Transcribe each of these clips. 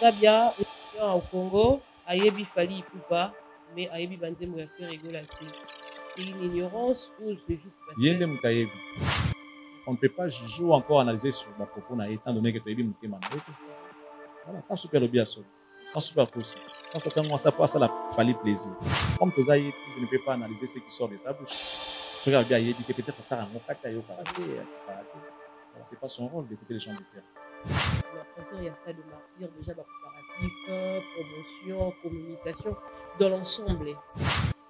Kabia au Congo, Ayebi Fali Ipupa, mais Ayebi Banzemo a fait rigoler. C'est une ignorance ou c'est juste parce que... On ne peut pas juger ou encore analyser sur ma propos, étant donné que tu as eu une voilà, quand super le bien seul, quand super possible. Quand ça passe, ça fallait plaisir. Comme tu as dit, tu ne peux pas analyser ce qui sort de sa bouche. Tu regardes bien, il dit que peut-être ça a un mot c'est pas son rôle d'écouter les gens de faire. On a l'impression qu'il y a un stade de martyr, déjà dans préparatif, promotion, communication, dans l'ensemble.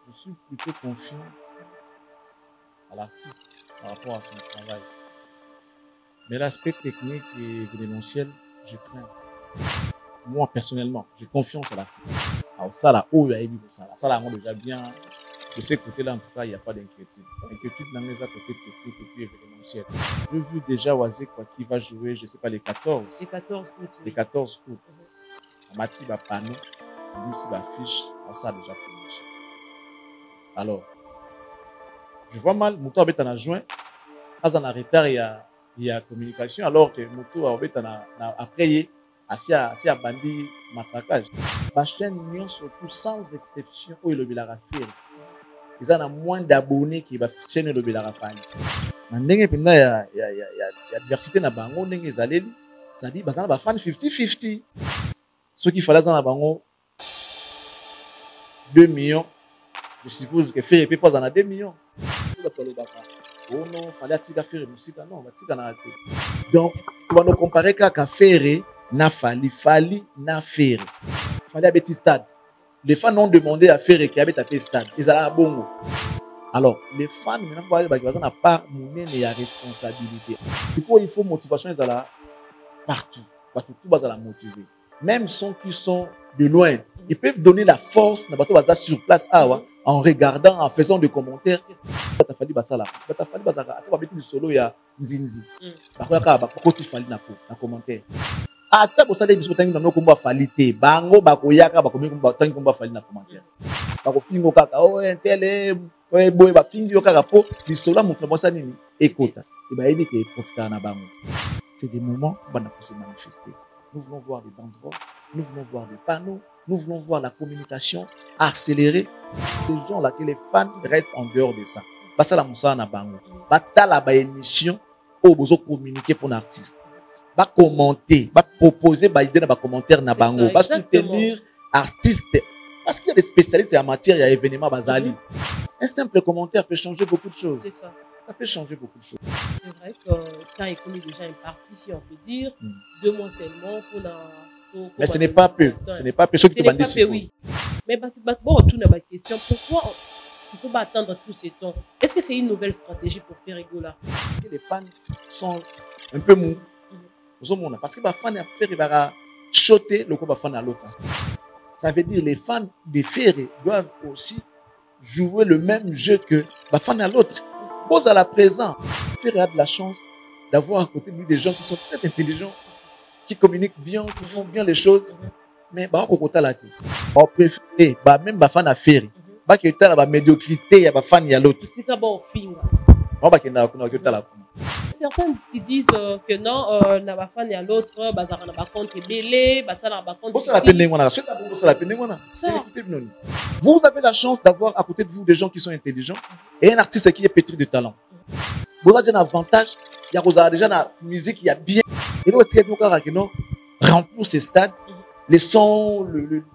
Je suis plutôt confiant à l'artiste par rapport à son travail. Mais l'aspect technique et événementiel, je crains. Moi, personnellement, j'ai confiance à l'artiste. Alors, ça, là, où il y a eu ça, ça, là, moi, déjà bien, de ces côtés-là, en tout cas, il n'y a pas d'inquiétude. L'inquiétude dans les côtés techniques et puis événementiel. J'ai vu déjà Wazé, quoi, qui va jouer, je ne sais pas, les 14. Les 14 août. Les 14 août. Mati va panneau, Lucie va fiche, ça, déjà, promotion. Alors, je vois mal, Mouto Abet en a joint, en retard, il y a communication, alors que Mouto Abet a payé, assis à bandi matraquage. Ma chaîne, surtout sans exception, où il y a fait. Ils ont moins d'abonnés qui va chaîne le Belarafani. Maintenant, il y a diversité dans Bango, ça dit, bah, ça va fan 50-50. Ce qu'il fallait dans Bango, 2 millions. Je suppose que faire et fois, en a 2 millions. Oh non, il fallait faire musique. Non, on va donc, on va nous comparer qu'à faire, n'a fali, n'a faire. Il fallait un petit stade. Les fans ont demandé à faire et qui avait tapé stade. Ils allaient à Bongo. Alors, les fans, maintenant, il faut avoir part et la responsabilité. Du coup, il faut motivation, ils allaient partout. Partout, tout va la motiver. Même ceux qui sont de loin, ils peuvent donner la force sur place en regardant, en faisant des commentaires. Il fallu ça là. Il fallu que solo ya nzinzi. Na commentaire. Ata bosala biso tangi na komba falite bango bakoyaka bakomika tangi komba fali na commentaire. Bakofingo kaka oh entele boy bafingi kaka po bisola moto bosa nini ekota. Et ba yebi ke profiter na bango. C'est des moments où on a se manifester. Nous voulons voir des banderoles, nous voulons voir des panneaux, nous voulons voir la communication accélérée. Les gens là, que les fans restent en dehors de ça. Basa la moussa na bango. Bata la ba émission au besoin communiquer pour l'artiste. Va commenter, va proposer, va aider dans les commentaires na bango, va soutenir artiste. Parce qu'il y a des spécialistes en matière, il y a événements basali. Un simple commentaire peut changer beaucoup de choses. C'est ça. Ça peut changer beaucoup de choses. C'est vrai que quand il connaît déjà une partie, si on peut dire, 2 mois seulement pour la... Mais ce n'est pas peu. Ce n'est pas peu. Ce n'est pas peu, oui. Mais bon, retourne à ma question. Pourquoi il ne faut pas attendre tout ce temps? Est-ce que c'est une nouvelle stratégie pour faire rigoler? Les fans sont un peu mous. Parce que les fans vont choter le fan à l'autre. Ça veut dire que les fans de Ferré doivent aussi jouer le même jeu que les fans à l'autre. Pose à la présent. Ferré a de la chance d'avoir à côté de lui des gens qui sont très intelligents, qui communiquent bien, qui font bien les choses. Mais au côté là, on préfère même les fans à Ferré. Il y a la médiocrité, il y a les fans à l'autre. C'est un bon film. Certains qui disent que non, na ba fan ya l'autre, bazara na ba compte belé, basala na ba compte. Vous avez la chance d'avoir à côté de vous des gens qui sont intelligents et un artiste qui est pétri de talent. Vous avez un avantage, il y a déjà la musique, il y a bien. Et nous, très bien remplir ces stades, les sons,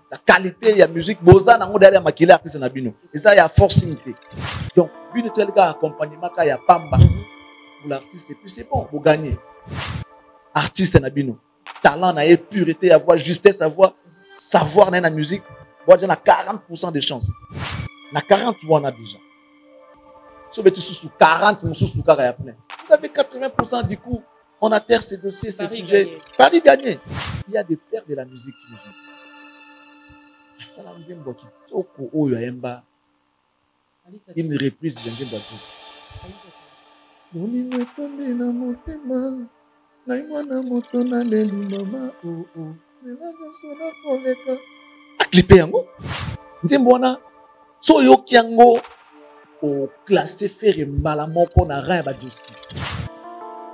la qualité, il y a musique, boza na ngode ya makila artiste na bino. Et ça il y a forcing. Donc, une telle accompagnement il y a pamba. Pour l'artiste, et puis c'est bon, vous gagnez. Artiste Nabino, talent, pureté, avoir justesse, avoir savoir dans la musique, on a 40% de chances. Na 40, on a déjà. Si vous sous 40, vous sous plein. Vous avez 80% du coup, on a terre ces dossiers, ces sujets. Gagné. Paris gagné. Il y a des pères de la musique qui vivent. Une reprise de Nzembo tous. Moningo etonde na motema ngai mwana moto naleli mama nelanga sona koleka aklipe yango nzembo wana so oyoki yango oklasse Ferré mbala moko na rin ya bajoski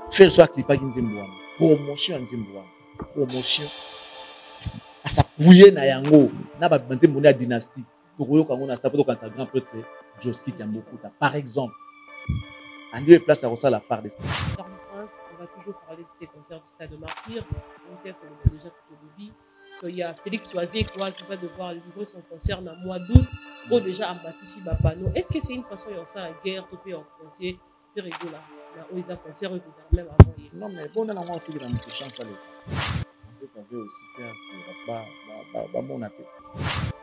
Ferré so aklipaki nzembo wana promotion ya nzembo wana promotion à s'appuyer na yango na ba banze mona dynastie tokoyo kango na sapoto quand grand prêtre Joski Diambokuta par exemple en lieu et place à ça la phare des Prince, on va toujours parler de ces concerts du Stade de Martyr, donc tel qu'on a déjà tout au début. Il y a Félix Oisier qui va devoir livrer son concert dans le mois d'août pour déjà abattre ba panneau. Est-ce que c'est une façon de faire en guerre tout en français de rigoler là où ils ont concert même avant hier? Non mais bon on a aussi dans notre chance à l'époque. On veut aussi faire mon appel.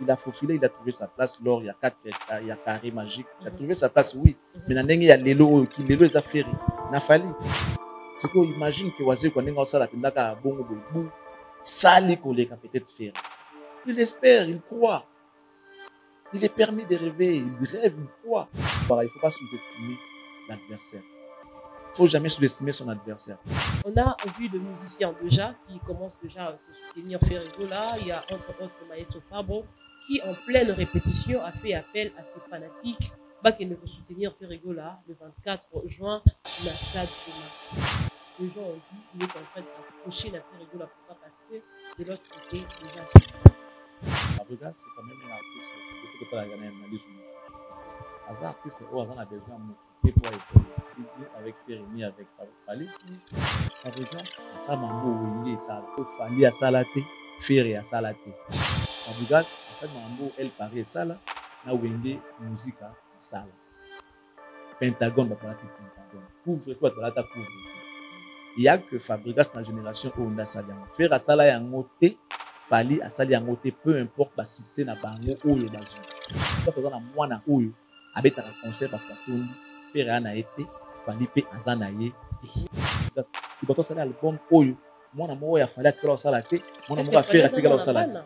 Il a faufilé, il a trouvé sa place. Lors il y a 4 il y a carré magique. Il a trouvé sa place, oui. Mais dans il y a l'élo qui l'élo les a fait. N'a fallu. C'est qu'on imagine que Oisier quand on a ça la pendaka bongo bongo. Sali collègue peut-être faire. Il espère, il croit. Il est permis de rêver, il rêve, il croit. Il ne faut pas sous-estimer l'adversaire. Il ne faut jamais sous-estimer son adversaire. On a vu de musiciens déjà qui commencent déjà à soutenir Ferrigo là. Il y a entre autres Maestro Fabro qui en pleine répétition a fait appel à ses fanatiques qui ne veulent soutenir Ferrigo là le 24 juin dans le stade de Marseille. Les gens ont dit qu'il est en train de s'approcher de Ferrigo là. Pourquoi? Parce que de l'autre côté déjà Fabregas c'est quand même un artiste qui peut pas la gagner un artiste où on a besoin de pour être avec Périni, avec Fali. Fabregas, ça m'a beau, ça Fali à Salaté, Ferry à Salaté. Fabregas, ça m'a beau, elle paraît ça là, na wende musique à Sala. Pentagone, bah pratique Pentagone. Couvre toi, toi là ta couvre. Il y a que Fabregas dans la génération où on a ça. Faire à Sala et en côté, Fali à Sala et en côté, peu importe le succès na bango ou le bazou. Ça fait dans moi na ou avec un concert à Fatondi. Faire un été, Fali pe azanaye. Il doit sortir l'album Oyo. Moi na moi ya Fali à tirer au Salaté. Moi na moi faire à tirer au Salaté.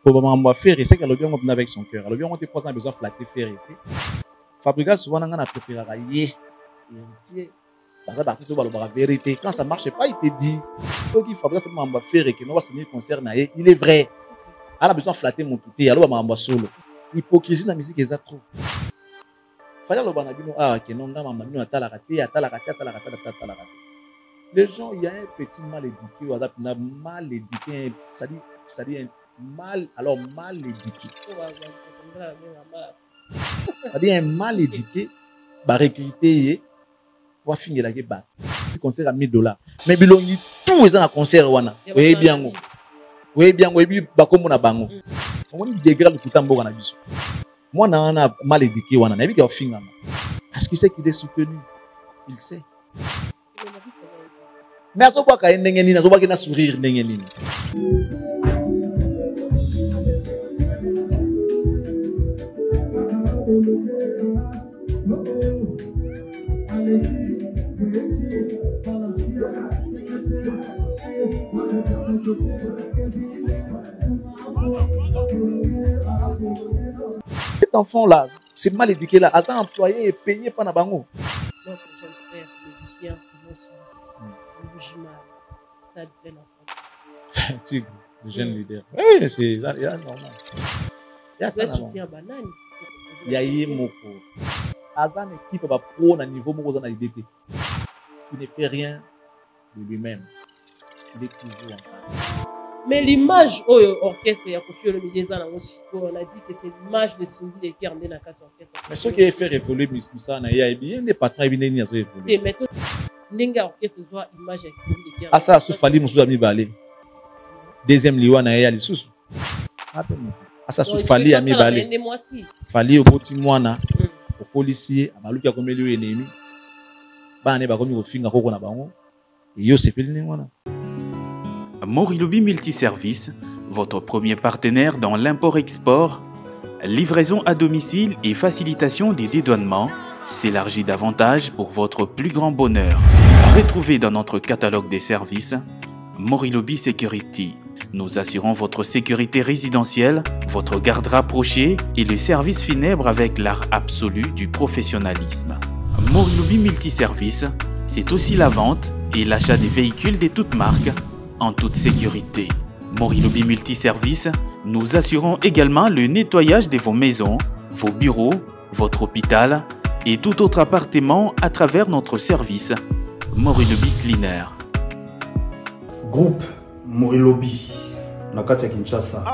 Probablement faire, c'est qu'elle a bien compris avec son cœur. Elle a bien compris pourquoi on a besoin de flatter faire. Fabregas souvent on a préparé à y entier. La vérité, quand ça ne marche pas, il te dit qu'il faudrait faire et que nous va soutenir le concert. Il est vrai. Elle a besoin de flatter mon touté. Alors, on va solo. Hypocrisie dans la musique, ils ont trop. Fallait le banabino que non, on a la raté. Les gens, il y a un petit mal éduqué, on a mal éduqué, ça dit un mal, alors mal éduqué. Ça dit un mal éduqué, bah recruter. Pour finir la guerre, le concert à $1000. Mais bilongi tout est dans le concert wana. Oui bien, oui bien, oui bien, bakomo na bango. On dit dégrade tout en bon na biso. Moi na mal éduqué wana, na bi au finir. Parce qu'il sait qu'il est soutenu, il sait. Mais à ce point qu'il n'engage ni, à ce point qu'il n'a sourire n'engage ni. Cet enfant-là, c'est mal éduqué là, à ça employé et payé par Nabango. Notre jeune frère, musicien, stade plein d'enfants. Tigre, le jeune leader. Oui, c'est normal. Il y a soutien banane. Il y a eu mon Azan équipe va pro à niveau mon dans l'idée. Il ne fait rien de lui-même. Il est toujours en train. Mais l'image au orchestre et à Kofi le milieu on a dit que c'est l'image de Cindy de qui emmené dans 4 orchestres. Mais ce qui a fait évoluer Moussa na ya bien des patrons et bien ni azo évoluer. Mais tout ninga orchestre doit image avec Cindy de qui. Ah ça sous Fali Moussa ami balé. Deuxième liwa na ya li sous. Ah ça sous Fali ami balé. Fali au petit mwana au policier abaluki a komeli yo ennemi. Ba ne ba komi ko finga koko na bango. Et yo sepeli ni mwana. Morilobi Multiservice, votre premier partenaire dans l'import-export, livraison à domicile et facilitation des dédouanements, s'élargit davantage pour votre plus grand bonheur. Retrouvez dans notre catalogue des services Morilobi Security. Nous assurons votre sécurité résidentielle, votre garde rapprochée et le service funèbre avec l'art absolu du professionnalisme. Morilobi Multiservice, c'est aussi la vente et l'achat des véhicules de toutes marques en toute sécurité. Morilobi Multiservice, nous assurons également le nettoyage de vos maisons, vos bureaux, votre hôpital et tout autre appartement à travers notre service Morilobi Cleaner. Groupe Morilobi, na kati ya Kinshasa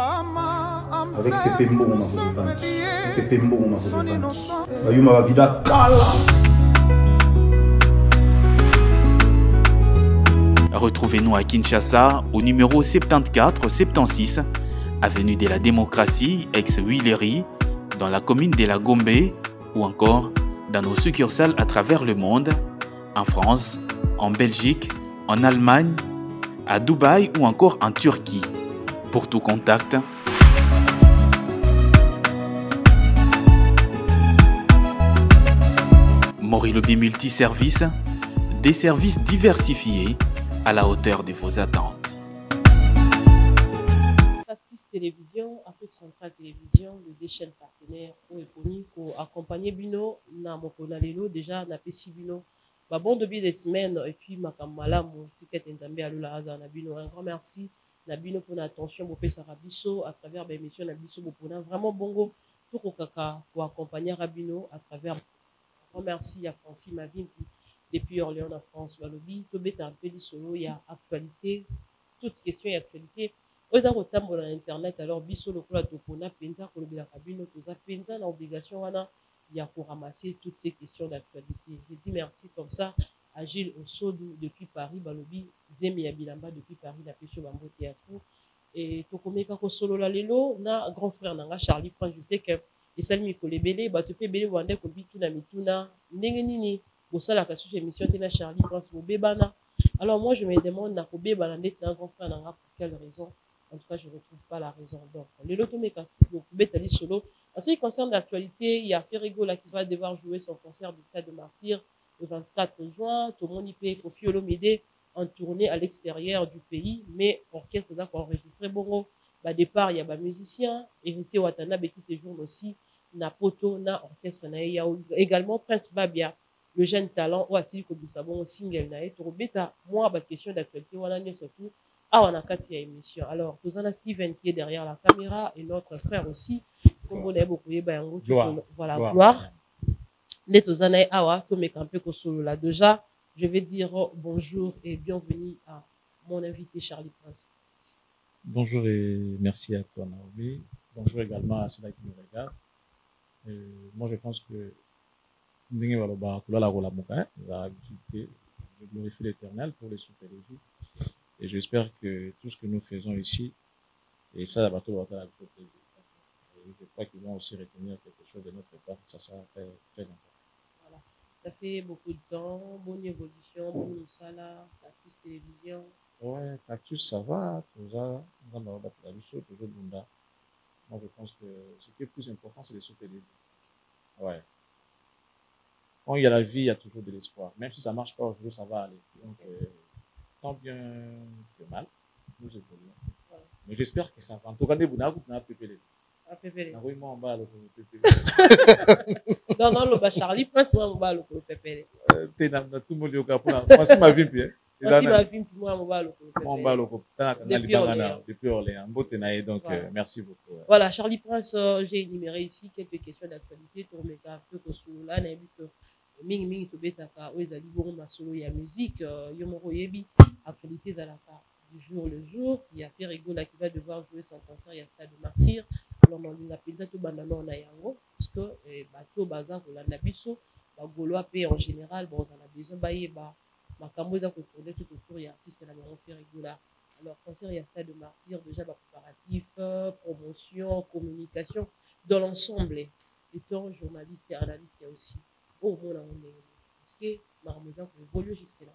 avec Pepe Mbongo Makolobani. Pepe Mbongo Makolobani. Bayuma ba vida kala. Retrouvez-nous à Kinshasa au numéro 74-76, avenue de la Démocratie, ex-Huilery, dans la commune de la Gombe ou encore dans nos succursales à travers le monde, en France, en Belgique, en Allemagne, à Dubaï ou encore en Turquie. Pour tout contact, Morilobi Multiservice, des services diversifiés à la hauteur de vos attentes. Factis Télévision, Afrique Centrale Télévision, le deux chaînes partenaires au Eponi pour accompagner Bino na mokona lelo déjà na pesi Bino. Ba bon depuis des semaines et puis makamala mon ticket entambé à Lula Aza na Bino. Un grand merci na Bino pour l'attention pour pesa Rabiso à travers l'émission na Biso pour vraiment bongo pour kaka pour accompagner Rabino à travers. Un grand merci à Francis Mavin depuis Orléans en France. Balobi to beta un peu solo il y a actualité toute question et actualité. Aux arotam dans internet alors biso lokola topona penza kolobela kabino toza penza na obligation wana ya pour ramasser toutes ces questions d'actualité. Je dis merci comme ça à Gilles Osodou depuis Paris, Balobi Zemi ya Bilamba depuis Paris na Pecho Bambo Théâtre et tokomeka ko solo la lelo na grand frère nanga Charlie Prince. Je sais que et salmi kolebele ba topé belé wande ko bituna mituna ndenge nini bosala ka sur émission tena Charlie Prince bobebana. Alors moi je me demande na ko bebana net na grand frère nanga pour quelle raison. En tout cas, je ne retrouve pas la raison. Donc, le Lotomeka, donc, Betali Solo. En ce qui concerne l'actualité, il y a Ferrigo là qui va devoir jouer son concert du Stade de Martyrs le 24 juin. Tout le monde y paye Kofi Olomide en tournée à l'extérieur du pays. Mais orchestre là qu'on enregistré bon. Bah, départ, il y a des musiciens. Héritier Watana, qui séjourne aussi. Na Poto, na orchestre na. Il y a également Prince Babia, le jeune talent. Ou Asili Kobisabon, single na. Tout bêta, moi, bah, question d'actualité, voilà, surtout. Ah, on a quatre émissions. Alors, nous avons Steven qui est derrière la caméra et notre frère aussi. Voilà, gloire. Les Tozanaï Awa, Tomé Campé Kosolo là. Déjà, je vais dire bonjour et bienvenue à mon invité Charlie Prince. Bonjour et merci à toi, Naomi. Bonjour également à ceux qui nous regardent. Moi, je pense que je glorifie l'Éternel pour les souffles de vie. Et j'espère que tout ce que nous faisons ici, et ça, va tout le plaisir. Et je crois qu'ils vont aussi retenir quelque chose de notre part. Ça sera très, très important. Voilà. Ça fait beaucoup de temps. Bonne évolution, bonne sala, Cactus Télévision. Ouais, Cactus, ça va. Toujours Bunda. Moi, je pense que ce qui est plus important, c'est les souffles de vie. Ouais. Quand il y a la vie, il y a toujours de l'espoir. Même si ça ne marche pas aujourd'hui, ça va aller. Donc, tant bien que mal, nous évoluons. Voilà. Mais j'espère que ça va. En tout cas, vous n'avez pas pépélé. Oui, moi, on va le pépélé. Non, non, le Charlie Prince, moi, on va le pépélé. T'es dans tout le monde au Cap. Moi, c'est ma vie, puis. Moi, c'est ma vie, puis moi, on va le pépélé. On va le pépélé. Depuis Orléans. Donc, voilà. Merci beaucoup. Voilà, Charlie Prince, j'ai énuméré ici quelques questions d'actualité. Tourner un peu que sous là, mingi to betaka ezali bongo masolo ya musique yo moko yebi actualité zalaka du jour le jour. Il y a Ferrigo là qui va devoir jouer son concert il y a Stade de Martyrs. Alors on a penza to bandana na yango parce que bato baza kolanda biso ba goloa pe en général bon on a besoin bayeba makambo za ko tourner tout autour ya artiste na yango Ferrigo là. Alors concert il y a Stade de Martyrs déjà ba préparatif, promotion, communication dans l'ensemble. Étant journaliste et analyste, il y a aussi est-ce que Marmosa peut évoluer jusque-là?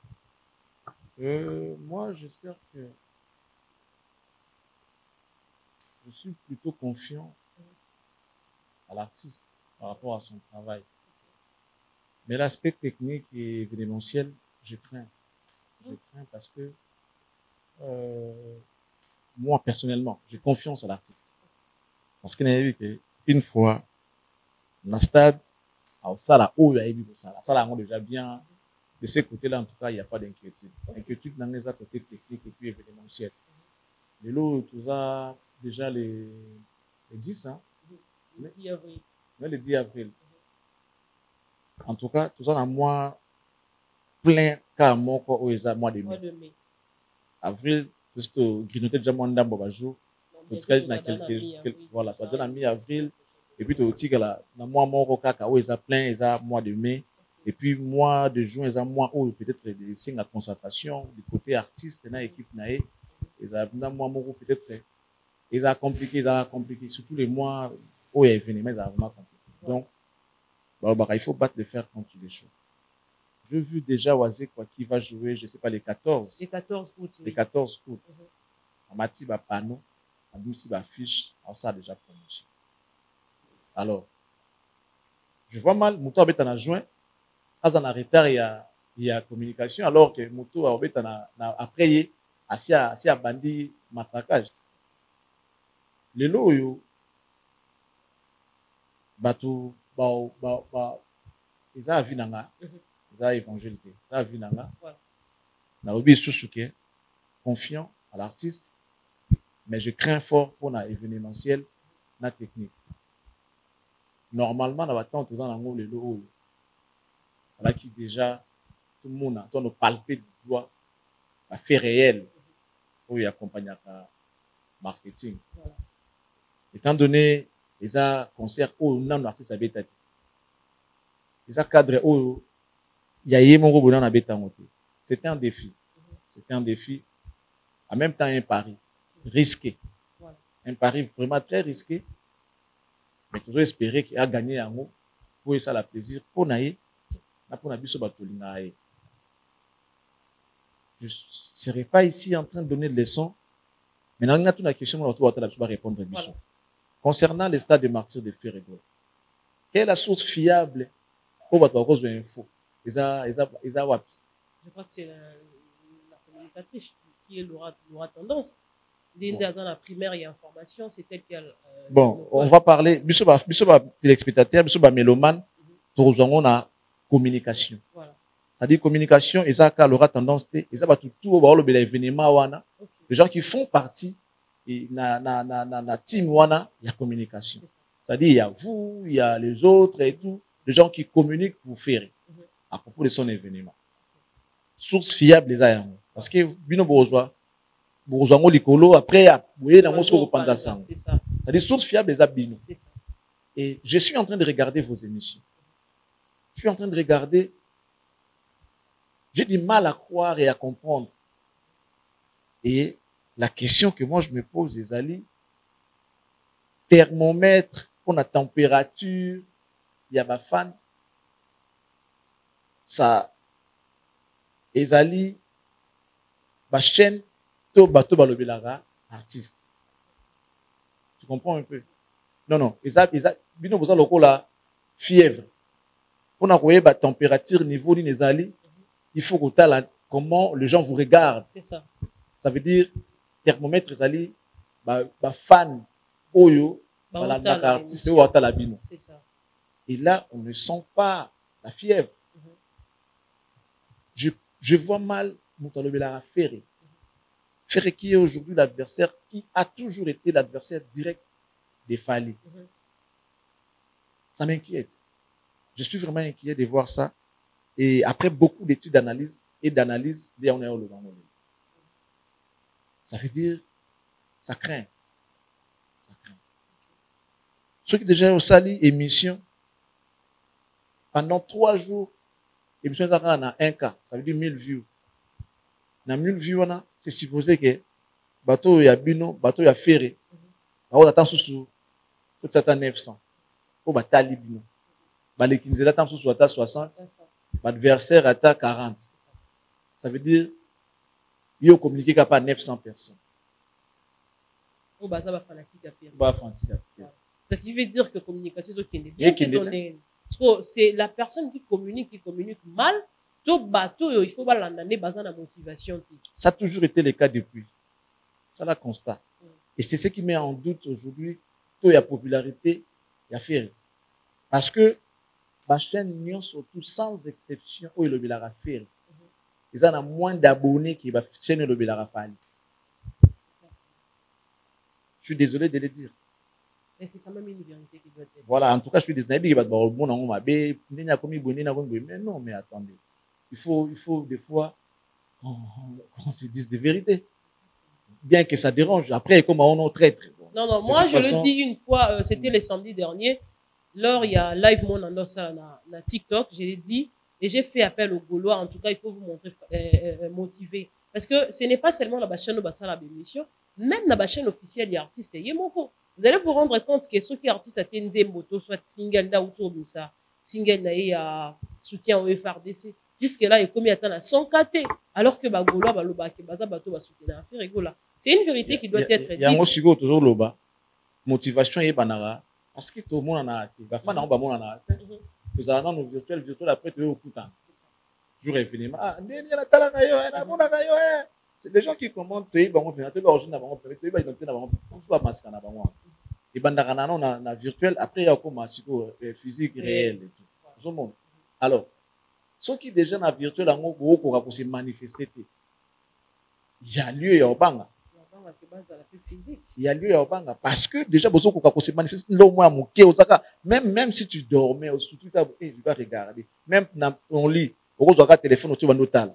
Moi, j'espère que je suis plutôt confiant à l'artiste par rapport à son travail. Mais l'aspect technique et événementiel, je crains. Je crains parce que moi, personnellement, j'ai confiance à l'artiste. Parce qu'il y a eu qu'une fois, dans le stade, ça là où il y a eu ça là on déjà bien de ces côtés-là en tout cas il n'y a pas d'inquiétude. L'inquiétude dans les côtés techniques et puis événementiels. Les lots tout ça déjà les 10 hein. Le 10 avril. Le 10 avril. En tout cas tout ça dans mois plein car moi quoi au mois de mai. Avril juste grignoter déjà mon dame baba jour Voilà, tu as mi-avril. Et puis, tu as là, dans mois mort kaka, où ils ont plein, ils ont mois de mai. Et puis, mois de juin, ils ont mois où peut-être des signes de concentration, du côté artiste, dans l'équipe, ils ont mois mort peut-être, ils ont compliqué, surtout les mois où il y a événement, ils ont vraiment compliqué. Donc, il faut battre le fer contre les choses. J'ai vu déjà Oazé quoi qui va jouer, je ne sais pas, les 14. Les 14 août. Les 14 août. En matière de panneau, en douce affiche, en ça déjà promotion. Alors, je vois mal, Mouto a en juin, en retard, il y a communication, alors que Mouto a après, assis à bandi matraquage. Les lots, bateau, ils ont vu nanga, ils ont évangélisé, ils ont vu nanga. N'a oublié Souchouké, confiant à l'artiste, mais je crains fort pour l'événementiel, la technique. Normalement, dans le temps, on a les lots, voilà qui déjà, tout le monde a le palper du doigt, la fait réel, pour y accompagner le marketing. Voilà. Étant donné, les concerts où on a un artiste à bêta, les cadres où il y a mon robot dans la bêta. C'était un défi. C'était un défi. En même temps, un pari risqué. Voilà. Un pari vraiment très risqué. Mais toujours espérer qu'il a gagné un mot pour ça la plaisir. Pour naïe, pour naïe, je ne serai pas ici en train de donner des leçons. Maintenant, on a toute la question, on va répondre à voilà. Concernant les stades de martyrs de Ferrego, quelle est la source fiable pour votre cause de l'info? Je crois que c'est la communicatrice qui est l'aura tendance. Dans la primaire et information, c'est tel qu'elle. Bon, on va parler. Bissoba téléspectateur, Bissoba mélomane, tout a communication. Voilà. C'est-à-dire communication, ils ont l'aura tendance, ils ont tout l'événement, les gens qui font partie et na team wana, il y a communication. C'est-à-dire il y a vous, il y a les autres et tout, les gens qui communiquent pour faire à propos de son événement. Source fiable les a parce que bino bourgeois likolo après vous voyez dans mon c'est-à-dire source fiable les a bino. Et je suis en train de regarder vos émissions. Je suis en train de regarder. J'ai du mal à croire et à comprendre. Et la question que moi je me pose, Ezali, thermomètre pour la température, il y a ma fan, ça, Ezali, ma chaîne, to bato balobelara, artiste. Tu comprends un peu? Non, bino boza lokola fièvre. Pour na koye ba température niveau ni Ezali, il faut que comment les gens vous regardent. C'est ça. Ça veut dire thermomètre Ezali, ba fan oyo, artiste ou atalabino. C'est ça. Et là, on ne sent pas la fièvre. Je vois mal Moutalobelara Ferré. Ferré qui est aujourd'hui l'adversaire, qui a toujours été l'adversaire direct des Fali. Ça m'inquiète. Je suis vraiment inquiet de voir ça. Et après beaucoup d'études d'analyse, on est au Levant. Ça veut dire, ça craint. Ça craint. Ceux qui déjà ont sali émission, pendant 3 jours, l'émission est en 1 cas, ça veut dire 1000 views. Dans 1000 views, c'est supposé que bateau ya bino, bateau ya ferré, on attend sous tout ça à 900. Au batali bino. Les 15 attend sous à 60, l'adversaire à 40. Ça veut dire, il y a communiqué qu'à pas 900 personnes. On va fanatique à faire. Ça veut dire que communication c'est la personne qui communique mal. Tout bateau, il faut pas l'année basé la motivation. Ça a toujours été le cas depuis. Ça la constat. Et c'est ce qui met en doute aujourd'hui toute la popularité il y a fait. Parce que la chaîne surtout sans exception où il y a fait. Ils ont moins d'abonnés qui va chaîne le Belara Fali. Je suis désolé de le dire. Mais c'est quand même une vérité qui doit être. Voilà, en tout cas, je suis désolé. Mais non, mais attendez. Il faut des fois qu'on se dise des vérités. Bien que ça dérange. Après, comme on est traître. Bon, Non, non, moi, je le dis une fois, c'était le samedi dernier, lors il y a live mon dans ça, na TikTok, je l'ai dit, et j'ai fait appel aux Gaulois, en tout cas, il faut vous montrer, motiver. Parce que ce n'est pas seulement la chaîne où ça la émission, même la chaîne officielle des artistes, vous allez vous rendre compte que ceux qui artistes à TNZ Moto, soit single, là, autour de ça, single, là, soutien au FRDC, jusque-là, il est commis à 100 KT, alors que les Gaulois, bateau va soutenir affaire Rigola. C'est une vérité qui doit être dite. Il y a un aussi toujours le motivation et banara, parce que tout le monde en a été. La fin, on va en a été. Vous avez un virtuel après, tu es au coutant. Jour événement. Ah, c'est des gens qui commentent, tu es et bandana on a virtuel après il y a comme physique réel et tout. Alors ceux qui déjà na virtuel en gros pour se manifester, il y a lieu à Obanga. Il y a lieu à Obanga parce que déjà besoin qu'on se manifester là au moins moqué osaka même si tu dormais surtout tu vas regarder même dans ton lit au revoir téléphone tu vas noter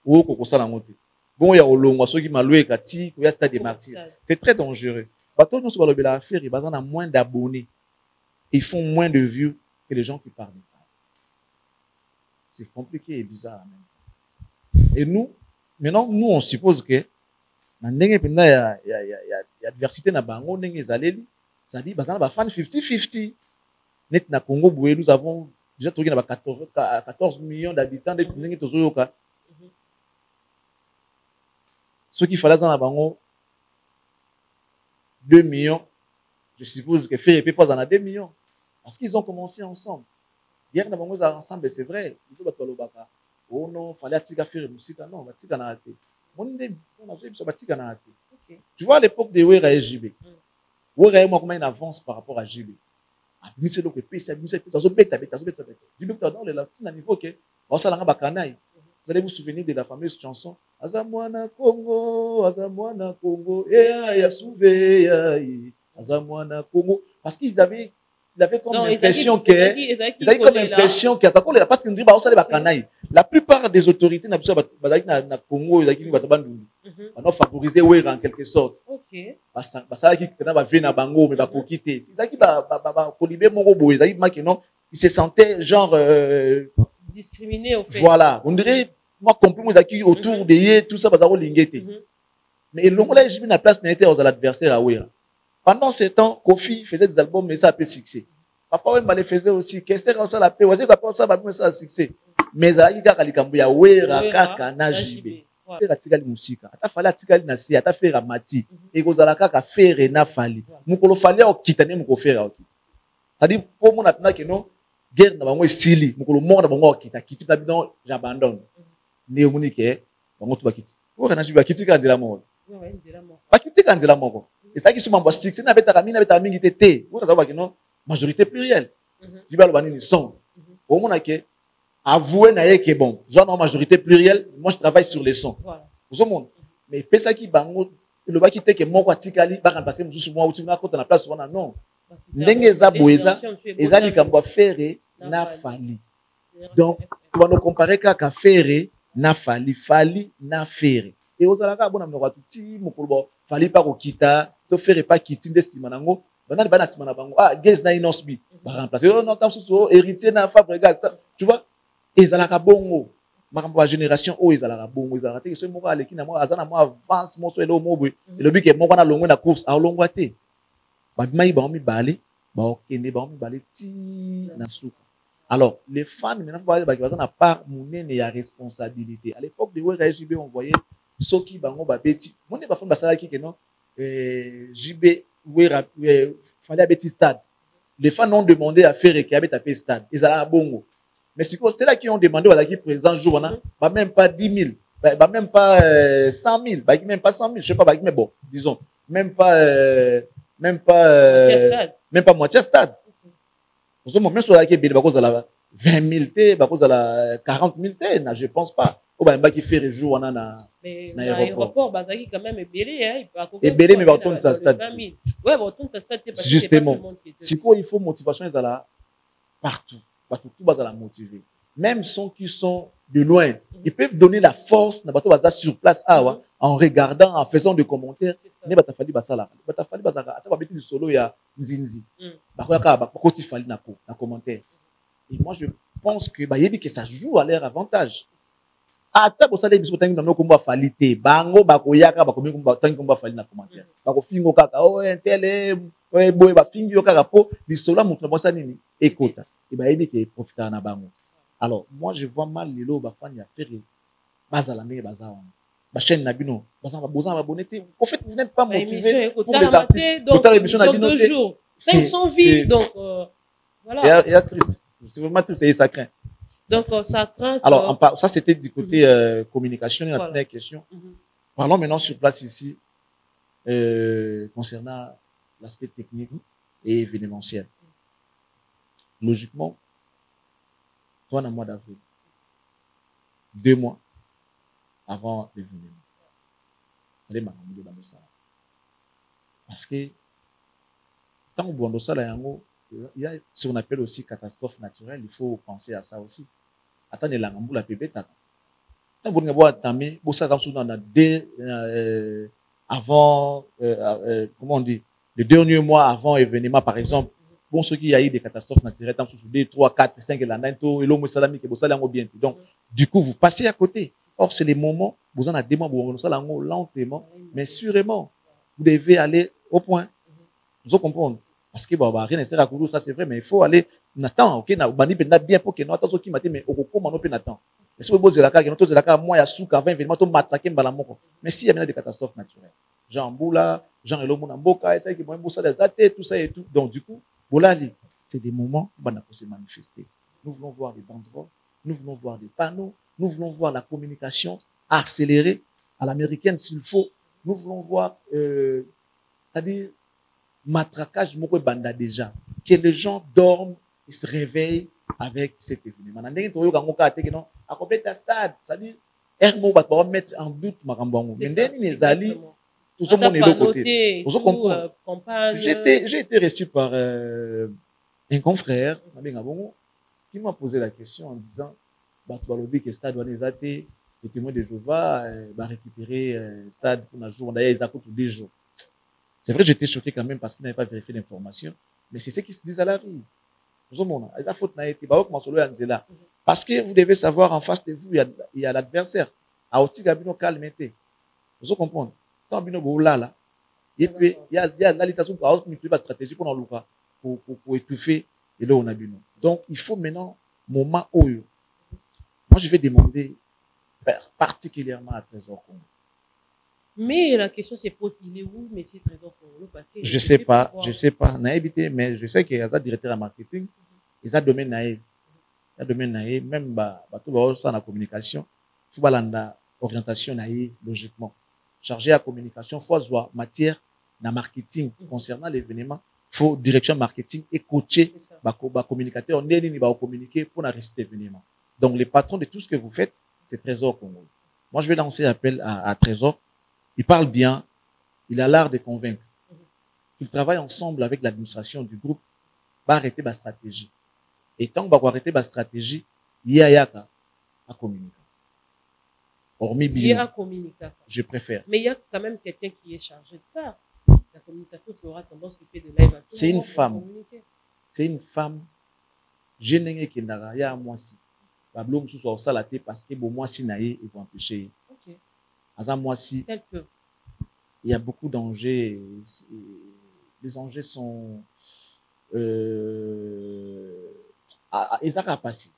ou qu'on ça la monter bon il y a au long ceux qui m'a loué kati il y a stade des martyrs c'est très dangereux. Bateau nous sur la affaire ils ont moins d'abonnés ils font moins de vues que les gens qui parlent. C'est compliqué et bizarre même. Et nous maintenant nous on suppose que il y a diversité na bango ndenge ezaleli ça dit bazana ba fan 50-50 net na Congo boye nous avons déjà tourné na 14 millions d'habitants ndenge tozoyoka ceux qui fallait dans la bango 2 millions je suppose que faire et fois en a 2 millions parce qu'ils ont commencé ensemble hier na bango ensemble c'est vrai il faut batolo baka oh non fallait atika faire musique non batika na ate. Tu vois à l'époque de Wera et JB. Wera et moi comment il avance par rapport à JB. Mais c'est donc niveau que vous allez vous souvenir de la fameuse chanson Azamwana Congo ya souvé Azamwana Congo parce qu'il avait comme l'impression que parce qu'il dit bah ça les bakanaï. La plupart des autorités na Congo ils ont favorisé Wera en quelque sorte. OK. Parce que qui va venir na bango mais va quitter. C'est qui va colibé mon robot, il se sentait genre discriminé au fait. Voilà, on dirait moi compris moi qui autour de yé tout ça va lingete. Mais le là j'ai mis la place n'était aux adversaires à Wera. Pendant ce temps, Kofi faisait des albums mais ça a peu succès. Papa Wemba les faisait aussi. Qu'est-ce que ça la paix? Vous savez qu'après ça va ça succès. Mais ça y a likambu ya Wera kaka na JB. Atikali musika. Ata fali atikali na si ata faire mati. Et kozala kaka faire na fali. Mukolo fali o kitane muko faire o. Ça dit pour mon atna que non guerre na bango esili. Mukolo monde na bango kita kiti na bidon j'abandonne. Ne munike bango to bakiti. O kana JB bakiti ka ndila mo. Bakiti ka ndila mo. Et ça qui sont membres succès na beta kamina beta mingi tete. O ta ba que non majorité plurielle. JB lo banini son. Au monde que avouer que bon, genre en majorité plurielle, moi je travaille sur les sons. Vous monde. Mais pesa qui bango le ba qui te que moi quoi tikali ba kan passer mususu moi uti na kota na place wana non. Ndenge za boeza ezali kambo faire na fali. Donc tu vas nous comparer ka faire na fali na faire. Et ozala ka bona mnoko tuti mukolo fali pa ko kita to faire pas kiti ndesima nango. Bana bana sima na bango ah gez na inosbi ba remplacer non tant sous héritier na Fabregas tu vois. Ezalaka bongo makambo ya génération o ezalaka bongo ezalaka te so moko aleki na moi azana moi avance mo so elo mobwe elobi ke moko na longo na course a longo te ba mai ba mi balé ba okende ba mi balé ti na suka. Alors les fans maintenant faut ba bazana part monene ya responsabilité. À l'époque de Wera JB on voyait soki bango ba beti monde ba fond basala ki ke non JB Wera fallait abeti stade. Les fans ont demandé à faire que abeta pe stade ezalaka bongo. Mais c'est là qui ont demandé à qui présent jour, bah même pas 10 000, bah même pas 100 000, bah même pas 100 000, je sais pas, bah mais bon, disons, même pas moitié stade. Vous avez même sur la qui est cause à la 20 000 t, bah cause à la 40 000 t, je pense pas. Ou bah qui fait le jour, on a na aéroport, bah ça qui quand même est belé, hein, il peut et belé mais bah tourne sa stade. Ouais, bah tourne sa stade. Justement, c'est quoi il faut motivation ils là partout. Parce que tout va la motiver. même ceux qui sont de loin, ils peuvent donner la force na bato baza sur place en regardant, en faisant des commentaires. Ne batafali basala, batafali basala, ata babeti du solo ya nzinzi. Bakoyaka bakoti fali na commentaire. Et moi je pense que yebi que ça joue à leur avantage. Ata bosala biso tangi na komba fali te, bango bakoyaka bakomi komba tangi komba fali na commentaire. Bakofingo kaka ntele boy ba fingi yo kaka po du solo mutu bosa nini ekota. Et yebi que profiter na bango. Alors, moi, je vois mal les lots, bafani à faire bazalamé, bazawan. Ma chaîne Nabino, en fait, vous n'êtes pas motivé pour les artistes. Donc, l'émission Nabino, 2 jours. 500 vies, donc, voilà. Il y a triste. C'est vraiment triste et ça craint. Donc, ça craint. Alors, ça, c'était du côté communication, il y a une première question. Parlons maintenant sur place ici, concernant l'aspect technique et événementiel. Logiquement, toi, dans le mois d'avril, 2 mois avant l'événement, allez m'arranger dans le salon. Parce que, tant que dans salon, il y a ce qu'on appelle aussi catastrophe naturelle, il faut penser à ça aussi. Attendez, la ngambou la pépé, tant que vous avez entamé, vous savez, avant, comment on dit, le dernier mois avant l'événement, par exemple, bon, ceux qui y a eu des catastrophes naturelles, tant que 2, 3, 4, 5, et l'homme salami, que vous savez, bien. Donc, du coup, vous passez à côté. Or, c'est les moments, vous en avez des moments, vous allez lentement, mais sûrement, vous devez aller au point. Vous comprenez? Parce que, bon, rien n'est ça, c'est vrai, mais il faut aller, n'attends, ok, n'a bien pour que nous attendons qui matin, mais au comment on peut n'attendre. Mais si vous posez la carte, vous avez la carte, moi, il y a souk, avant, événement, tout m'attaquer, m'balamoko. Mais s'il y a des catastrophes naturelles, Jean Boula, Jean Elomou Namboka, et ça, qui vont ça, les athées, tout ça et tout. Donc, du coup, Bolali, c'est des moments où on a se manifester. Nous voulons voir des banderoles, nous voulons voir des panneaux, nous voulons voir la communication accélérée à l'américaine s'il faut. Nous voulons voir, c'est-à-dire, matraquage, moko banda déjà. Que les gens dorment et se réveillent avec cet événement. C'est-à-dire, Hermo va mettre en doute ma rambango. Mais les alliés, tout ce monde est de côté. Vous comprenez? J'ai été reçu par un confrère qui m'a posé la question en disant que stade les témoins de Jéhovah va récupérer stade pour un jour. D'ailleurs, ils a coûté 2 jours. C'est vrai, j'étais choqué quand même parce qu'il n'avait pas vérifié l'information. Mais c'est ce qui se dit à la rue. Parce que vous devez savoir, en face de vous, il y a l'adversaire. Vous comprenez? Tant que il y a la stratégie pour étouffer et là on a bu. Donc il faut maintenant moment où moi je vais demander particulièrement à Trésor Congo. Mais la question se pose, il est où Monsieur Trésor Congo? Parce que je sais pas, mais je sais qu'il y a un directeur en marketing, il y a domaine naïf. Il y a domaine naïf, même tout ça la communication, il faut la orientation naïf logiquement. Chargé à communication, faut avoir matière na marketing concernant l'événement, faut direction marketing et coacher communicateur, on va communiquer pour réussir l'événement. Donc les patrons de tout ce que vous faites, c'est Trésor Congo. Moi je vais lancer appel à Trésor. Il parle bien, il a l'art de convaincre. Il travaille ensemble avec l'administration du groupe, va arrêter ma stratégie. Et tant qu'on va arrêter ma stratégie, il y a à communiquer. Hormis bien, je préfère. Mais il y a quand même quelqu'un qui est chargé de ça. La communicatrice aura tendance à faire de live. C'est une femme. C'est une femme. Je n'ai qui n'a rien à moi si. Pablo me soit au salaté parce que bon moi si naïe ils vont empêcher. Il y a beaucoup d'enjeux. Les enjeux sont ils ont passé.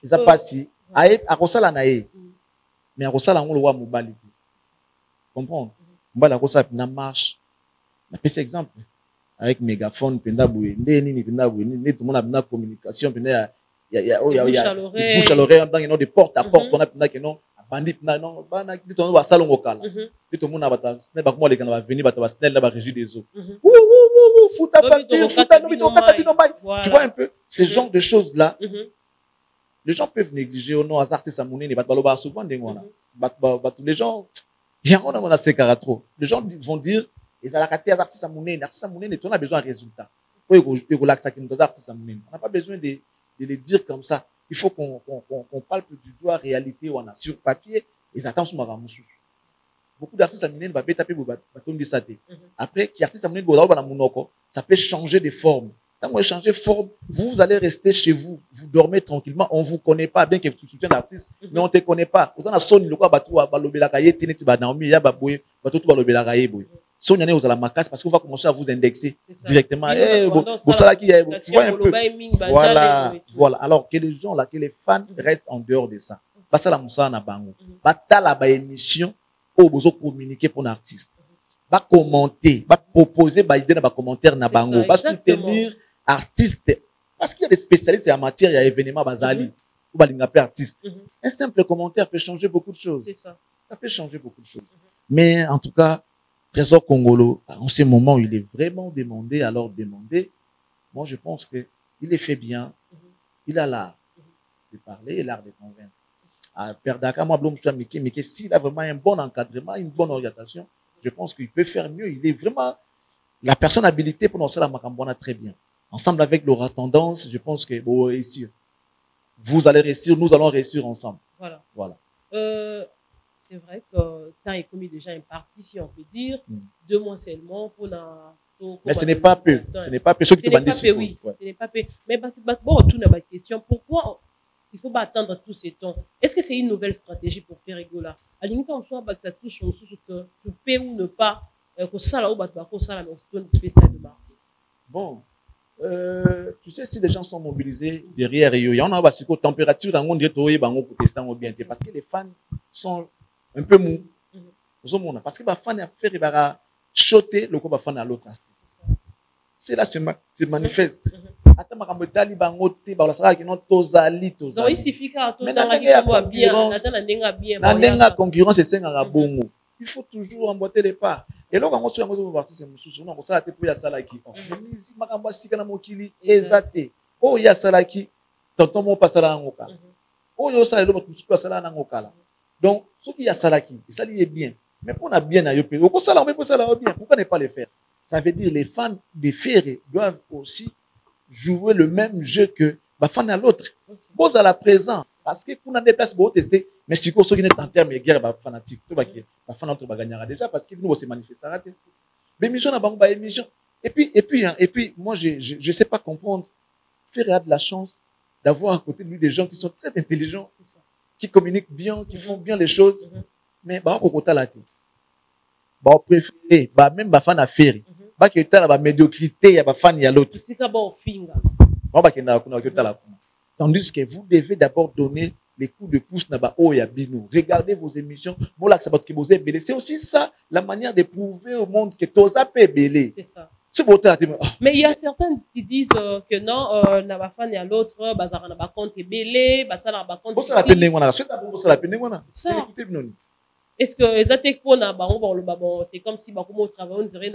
Ils ont passé. À Rosala naïe. Mais à Rosala on le voit mobile. Comprends? Mbala Rosala na marche. Na pèse exemple avec mégaphone penda boué. Ndeni penda boué. Né tout le monde a une communication penda. Il y a bouche à l'oreille dans des porte à porte on a penda que non. Bandit non bana dit on va salon local dit tout le monde va ne pas comment les gars va venir va snell là va régie des eaux fouta tu vois un peu ces genres de choses là les gens peuvent négliger au nom à artistes à monnaie va pas souvent des gens les gens il y a on a ces trop les gens vont dire ils ont la carte artistes à monnaie on a besoin de résultats on n'a pas besoin de les dire comme ça il faut qu'on palpe du doigt réalité ou on a sur papier et attend sous ma beaucoup d'artistes américains va taper bâton de saté. Après, qui artiste américain ça peut changer de forme. Quand vous changez de forme, vous allez rester chez vous, vous dormez tranquillement, on vous connaît pas, bien que tu soutiens l'artiste, mais on te connaît pas. Vous en avez sonné le quoi bateau à balobela kaye, teneti ba naomi, ya ba boy, bateau tout balobela kaye boy. Si on y en est aux alamas parce qu'on va commencer à vous indexer directement. Voilà. Alors que les gens là, que les fans restent en dehors de ça. Pas ça la moussa na bango. Pas ta la émission au besoin communiquer pour l'artiste. Pas commenter, pas proposer, pas idée na commentaire na bango. Pas soutenir artiste. Parce qu'il y a des spécialistes en matière, il y a événements bazali ou balingapé artiste. Un simple commentaire peut changer beaucoup de choses. C'est ça. Ça peut changer beaucoup de choses. Mais en tout cas, Trésor Congolo, en ce moment où il est vraiment demandé, alors demandé, moi je pense que il est fait bien, il a l'art de parler et l'art de convaincre. À Perdaka, moi, Blom Mickey, s'il a vraiment un bon encadrement, une bonne orientation, je pense qu'il peut faire mieux. Il est vraiment la personne habilitée pour nous faire la Macambona très bien. Ensemble avec Laura Tendance, je pense que vous allez réussir. Vous allez réussir, nous allons réussir ensemble. Voilà. C'est vrai que temps est commis déjà une partie, si on peut dire, 2 mois seulement pour la. Mais ce n'est pas peu. Ce n'est pas peu. Ce n'est pas peu, oui. Ce n'est pas peu. Mais bon, retourne à ma question. Pourquoi il faut pas attendre tous ces temps? Est-ce que c'est une nouvelle stratégie pour faire rigoler? À l'unique en soi, ça touche au sous que tu peux ou ne pas, que ça là, ou que ça là, mais c'est une spéciale de mardi. Bon. Tu sais, si les gens sont mobilisés derrière, il y en a une température dans le monde bien parce que les fans sont un peu mou. Parce que les fans ont choter le coup fan à l'autre artiste. C'est là c'est manifeste. Attends, ma camotali bangote, ba la sala qui non tozali. Donc il suffit qu'à tout dans la bien, concurrence et c'est un bongo. Il faut toujours emboîter les pas. Et là, quand on se retrouve parti, c'est monsieur, on ça a été pour ya salaki. Mais si ma cambo si kana mokili ezate. Oh ya salaki, tonton mo pasala ngoka. Oh yo ça le musu pasala na ngoka. Donc, ce qui y a salaki, ça lui est bien. Mais pour on a bien à yopé, au ça là on peut ça là bien. Pourquoi ne pas le faire? Ça veut dire les fans des ferrés doivent aussi jouer le même jeu que les fans à l'autre. Pose à la présent. Parce que pour nous déplacer pour tester, mais si vous êtes en termes de guerre fanatique, tout va gagner. Les fans va gagner déjà parce que nous se manifester. Mais mission n'a émission. Et puis moi je sais pas comprendre. Ferré a de la chance d'avoir à côté de lui des gens qui sont très intelligents, qui communiquent bien, qui font bien les choses. Mais bah au côté là, bah préféré, bah même bah fan à Ferré. Bah qui est là bah médiocrité, il y a bah fan il y a l'autre. C'est qu'à bon finger. Bah qui est là tandis que vous devez d'abord donner les coups de pouce naba oh ya bino. Regardez vos émissions. C'est aussi ça la manière de prouver au monde que toza peut belé. C'est ça. Mais il y a certains qui disent que non, n'a pas fan à l'autre, bazar n'a pas compte belé, bazar n'a pas compte. C'est ça. Est-ce que c'est comme si on travaille, on dirait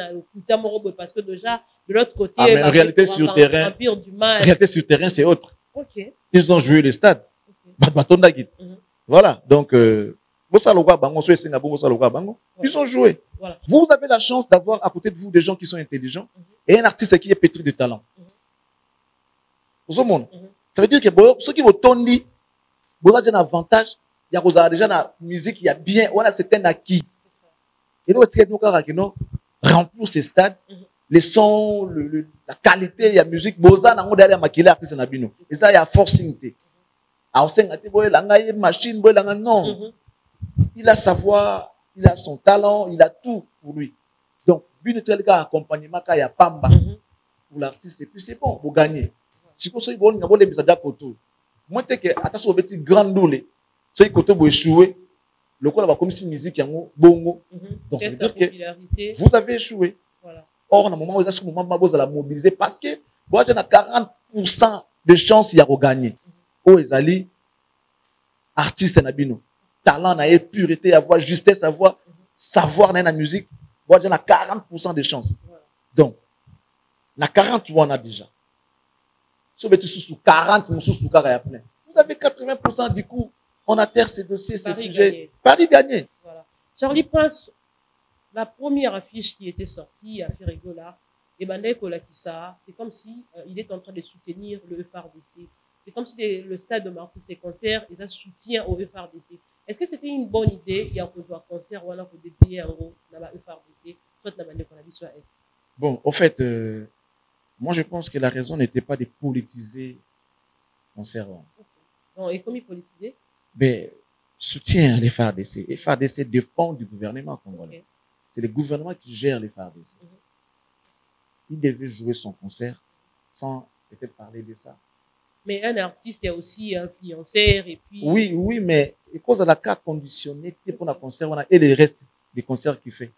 parce que déjà de l'autre côté, en réalité sur terrain, c'est autre. Okay. Ils ont joué le stade. Okay. Voilà. Donc, ils ont joué. Voilà. Vous avez la chance d'avoir à côté de vous des gens qui sont intelligents et un artiste qui est pétri de talent. Ça veut dire que ceux qui vont tourner, vous avez un avantage. Il y a déjà la musique, il y a bien, voilà, c'est un acquis. Et nous, remplir ces stades. Les sons, la qualité, il y a musique, boza na ngo derrière maquiller artiste na bino. Et ça il y a forcing té. A osenga té boy langa machine boy langa non. Il a savoir, il a son talent, il a tout pour lui. Donc bino tel ka accompagnement ka ya pamba pour l'artiste et puis c'est bon, vous gagnez. Si ko so ibon ngabo le bisaja koto. Moi te que attention au petit grand doule. So il koto bo échouer. Le quoi là comme si musique yango bongo. Donc ça veut dire que vous avez échoué. Voilà. Or, dans le moment où vous allez mobiliser, parce que vous avez 40% de chances de gagner. Oh, ils allaient artiste nabino, talent, pureté, avoir justesse, avoir savoir dans la musique. Vous avez 40% de chances. Donc, na 40 on a déjà. Si vous êtes sous 40, vous avez 80% du coup. On a terre ces dossiers, ces sujets. Paris gagné. Voilà. Charlie Prince. La première affiche qui était sortie à Ferrigola, et Bandai Kolakisa, c'est comme si il est en train de soutenir le FRDC. c'est comme si le stade de Martyr, ses concerts, ils ont soutien au FRDC. Est-ce que c'était une bonne idée? Il y a un concert ou alors des billets en gros dans la FRDC, soit dans la soit Est. Bon, au fait, moi je pense que la raison n'était pas de politiser le concert. Okay. Donc, et comme il politisait? Mais soutient les FARDC. Les FARDC dépend du gouvernement congolais. Okay. C'est le gouvernement qui gère les FARDC. Il devait jouer son concert sans peut-être parler de ça. Mais un artiste est aussi influenceur et puis... Oui, mais à cause de la carte conditionnée pour un concert et le reste des concerts qu'il fait.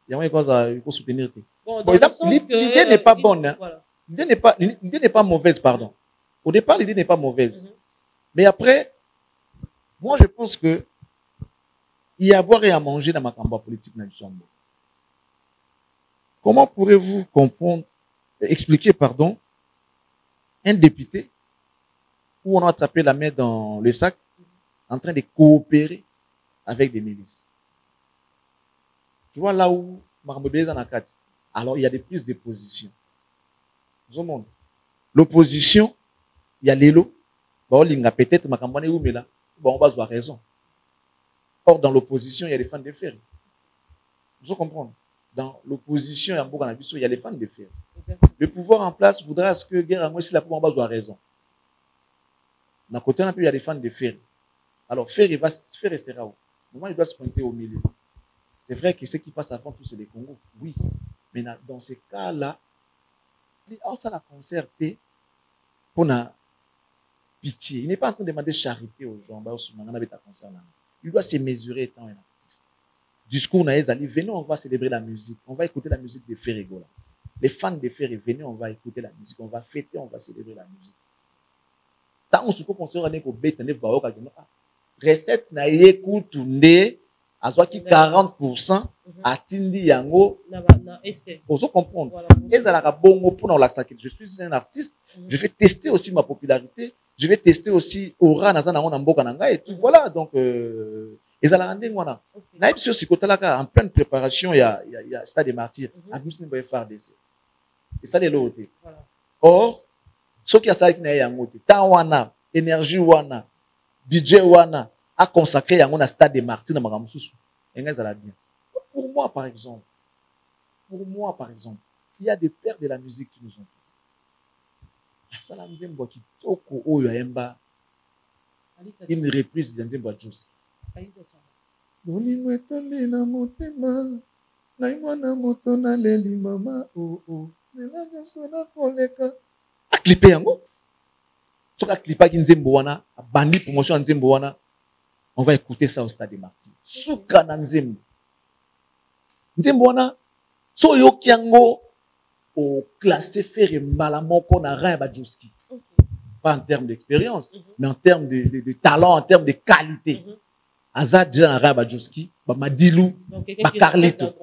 Il y a une cause il faut soutenir. Bon, l'idée n'est pas bonne. Hein. Voilà. L'idée n'est pas mauvaise, pardon. Au départ, l'idée n'est pas mauvaise. Mais après, moi, je pense que il y a à boire et à manger dans ma campagne politique dans le. Comment pourrez-vous comprendre, expliquer, pardon, un député où on a attrapé la main dans le sac en train de coopérer avec des milices? Tu vois là où alors il y a des prises de position. L'opposition, il y a l'élo. Peut-être ma campagne où mais là, on va avoir raison. Or, dans l'opposition, il y a des fans de fer. Vous comprenez? Dans l'opposition, il y a les fans de fer. Le pouvoir en place voudra à ce que guerre à moi, si la pouvoir avoir raison. D'un côté, il y a des fans de fer. Alors, fer, il va faire et sera où? Moment, il doit se pointer au milieu. C'est vrai que ce qui passe avant tout, c'est les Congos. Oui. Mais dans ces cas-là, ça la concerté pour la pitié. Il n'est pas en train de demander charité aux gens. Il doit se mesurer étant un artiste. Discours naïzali, venez, on va célébrer la musique. On va écouter la musique de Ferregola. Les fans de Ferre, venez, on va écouter la musique. On va fêter, on va célébrer la musique. Tant que qu'on se rend compte que recette na écoute à 40% à Tindi Yango. Vous comprendre. Je suis un artiste. Je vais tester aussi ma popularité. Je vais tester aussi Aura et tout. Voilà. Donc, en pleine préparation, il y a Stade des Martyrs. Et ça, c'est l'autre. Or, ce qui a ça qui n'a pas temps wana, énergie wana, budget wana, a consacré à un Stade des Martyrs dans ma gamme sous. Pour moi, par exemple, il y a des pères de la musique qui nous ont une reprise de Nzembo Adjouski. A clipé yango. So ka clipa ki Nzembo wana, bandi promotion Nzembo wana. On va écouter ça au Stade des Martyrs. Souka na Nzembo. Nzembo wana, so yo kiango au classé faire malamoko na Rin Badjouski. Pas en termes d'expérience, mais en termes de talent, en termes de qualité. Azad déjà na Rin Badjouski, ba Madilou, ba Carlito.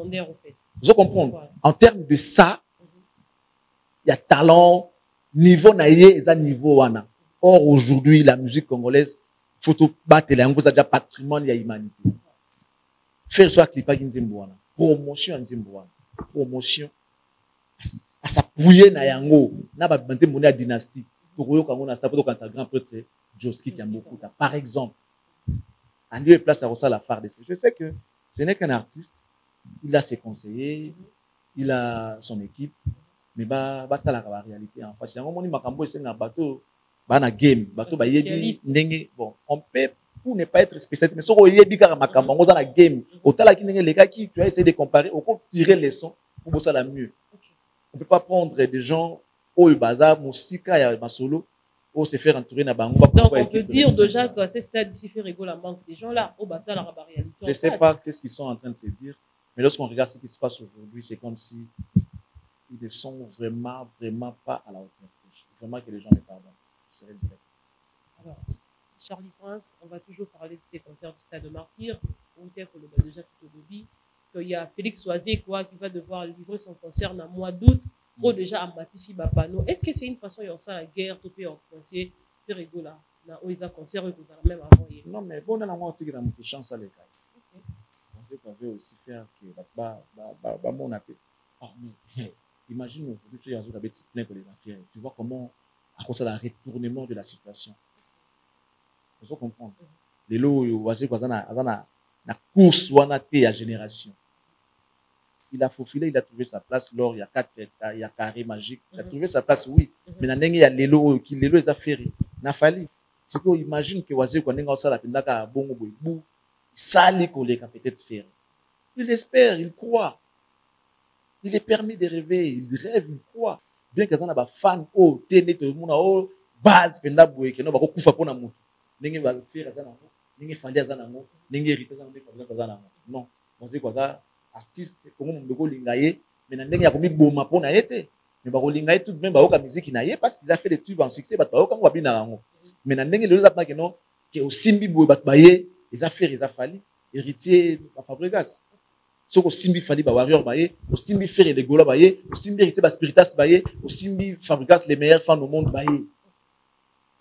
Vous comprenez? En termes de ça, il y a talent, niveau naïe, et ça niveau wana. Or, aujourd'hui, la musique congolaise, photo battre la yango, ça déjà patrimoine, il y a humanité. Faire soit clipa Nzembo wana. Promotion Nzembo wana. Promotion. À s'appuyer na yango. Na ba Nzembo na dynastie. Tokoyo kango na sapoto quand un grand prêtre Joski qui a beaucoup. Par exemple, en lieu et place à la FARDC. Je sais que ce n'est qu'un artiste. Il a ses conseillers, il a son équipe, mais la réalité en face. On game, bon, on peut pour ne pas être spécialiste, mais si on a la game, les gars qui tu as essayé de comparer, on peut tirer les sons pour bosser la mieux. On peut pas prendre des gens au bazar, Moussika et Masolo, pour se faire entourer na bango. Donc on peut dire déjà que c'est stade ici fait rigoler la manque ces gens-là au bazar la réalité. Je sais pas qu'est-ce qu'ils sont en train de se dire. Mais lorsqu'on regarde ce qui se passe aujourd'hui, c'est comme si ils ne sont vraiment pas à la hauteur. Vraiment que les gens ne parlent pas. C'est direct. Alors, Charlie Prince, on va toujours parler de ces concerts du Stade de Martyr. On dit que le déjà tout au début, qu'il y a Félix Soisier qui va devoir livrer son concert dans le mois d'août, ou déjà à Matissi Bapano. Est-ce que c'est une façon de faire la guerre, tout peut en français, faire rigoler là, où ils ont concert, même avant hier? Non, mais bon, on a un petit chance à l'écart. On veut aussi faire que mon appel. Oh, mais imagine aujourd'hui, tu as plein de les affaires. Tu vois comment à cause de la retournement de la situation. Il faut comprendre. Les lots, la course ou la génération. Il a faufilé, il a trouvé sa place. Lors, il y a 4 hectares, il y a carré magique. Il a trouvé sa place, oui. Mais il y a les lots qui les a fait. N'a fallu. C'est qu'on imagine que Oisé, quand on a ça, la bon bout, sali qu'on les peut-être faire. Il espère, il croit. Il est permis de rêver, il rêve, il croit. Bien que ça n'a pas fan, oh, téné, tout le monde, oh, base, penda boué, que non, bah, koufa pour n'amour. N'engé va faire ça n'amour, n'engé fali ça n'amour, n'engé hériter ça n'amour, non. On sait quoi ça, artiste, comment on peut lingaye, mais n'engé a commis boma pour n'aïté. Mais bah, lingaye tout de même, bah, aucun musique n'aïe, parce qu'il a fait des tubes en succès, bah, aucun va bien n'amour. Mais n'engé le là, que non, que au simbi boué, bah, baye, les affaires, les affali, héritier, bah, Fabregas. So ko simbi fali ba warrior baye, au simbi faire les gola baye, au simbi hérité ba spiritas baye, au simbi Fabregas les meilleurs fans au monde baye.